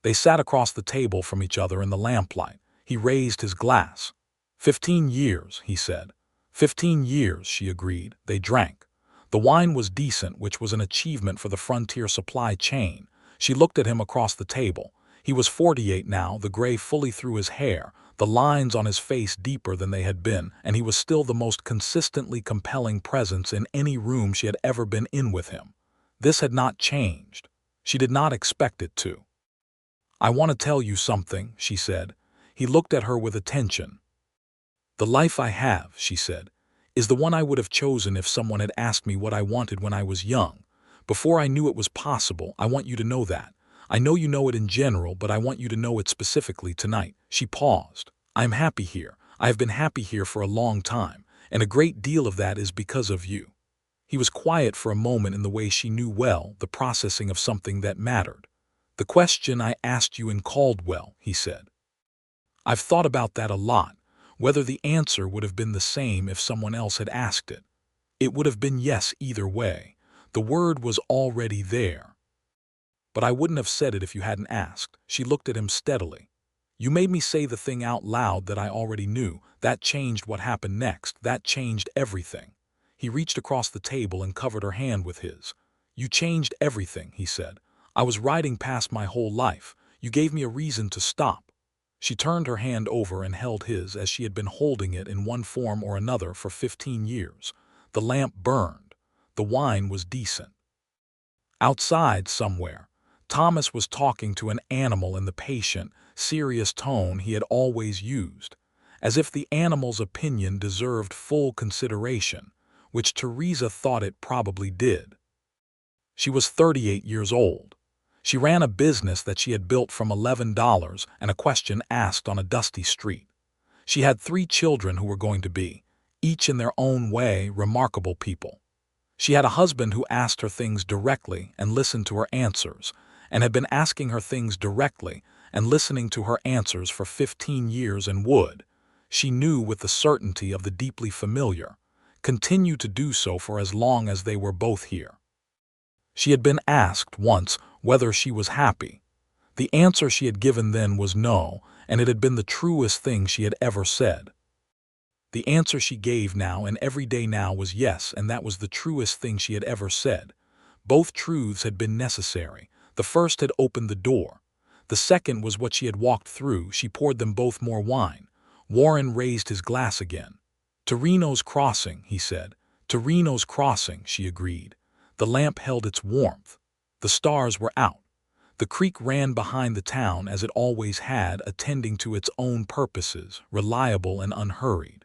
They sat across the table from each other in the lamplight. He raised his glass. 15 years, he said. 15 years, she agreed. They drank. The wine was decent, which was an achievement for the frontier supply chain. She looked at him across the table. He was 48 now, the gray fully through his hair, the lines on his face deeper than they had been, and he was still the most consistently compelling presence in any room she had ever been in with him. This had not changed. She did not expect it to. "I want to tell you something," she said. He looked at her with attention. "The life I have," she said, "is the one I would have chosen if someone had asked me what I wanted when I was young. Before I knew it was possible, I want you to know that. I know you know it in general, but I want you to know it specifically tonight." She paused. "I am happy here. I have been happy here for a long time, and a great deal of that is because of you." He was quiet for a moment in the way she knew well, the processing of something that mattered. "The question I asked you in Caldwell," he said. "I've thought about that a lot. whether the answer would have been the same if someone else had asked it. It would have been yes either way. The word was already there. But I wouldn't have said it if you hadn't asked. She looked at him steadily. You made me say the thing out loud that I already knew. That changed what happened next. That changed everything. He reached across the table and covered her hand with his. You changed everything, he said. I was riding past my whole life. You gave me a reason to stop. She turned her hand over and held his as she had been holding it in one form or another for 15 years. The lamp burned. The wine was decent. Outside, somewhere, Thomas was talking to an animal in the patient, serious tone he had always used, as if the animal's opinion deserved full consideration, which Theresa thought it probably did. She was 38 years old. She ran a business that she had built from $11 and a question asked on a dusty street. She had 3 children who were going to be, each in their own way, remarkable people. She had a husband who asked her things directly and listened to her answers, and had been asking her things directly and listening to her answers for 15 years and would, she knew with the certainty of the deeply familiar, continue to do so for as long as they were both here. She had been asked once whether she was happy. The answer she had given then was no, and it had been the truest thing she had ever said. The answer she gave now and every day now was yes, and that was the truest thing she had ever said. Both truths had been necessary. The first had opened the door. The second was what she had walked through. She poured them both more wine. Warren raised his glass again. "Torino's Crossing," he said. "Torino's Crossing," she agreed. The lamp held its warmth. The stars were out. The creek ran behind the town as it always had, attending to its own purposes, reliable and unhurried.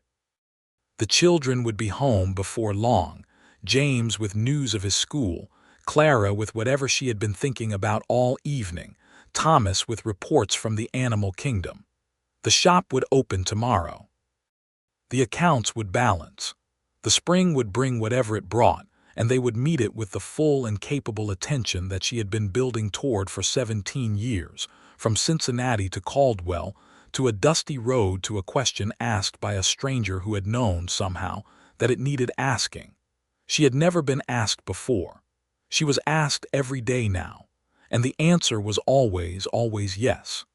The children would be home before long, James with news of his school, Clara with whatever she had been thinking about all evening, Thomas with reports from the animal kingdom. The shop would open tomorrow. The accounts would balance. The spring would bring whatever it brought, and they would meet it with the full and capable attention that she had been building toward for 17 years, from Cincinnati to Caldwell, to a dusty road, to a question asked by a stranger who had known, somehow, that it needed asking. She had never been asked before. She was asked every day now, and the answer was always, always yes.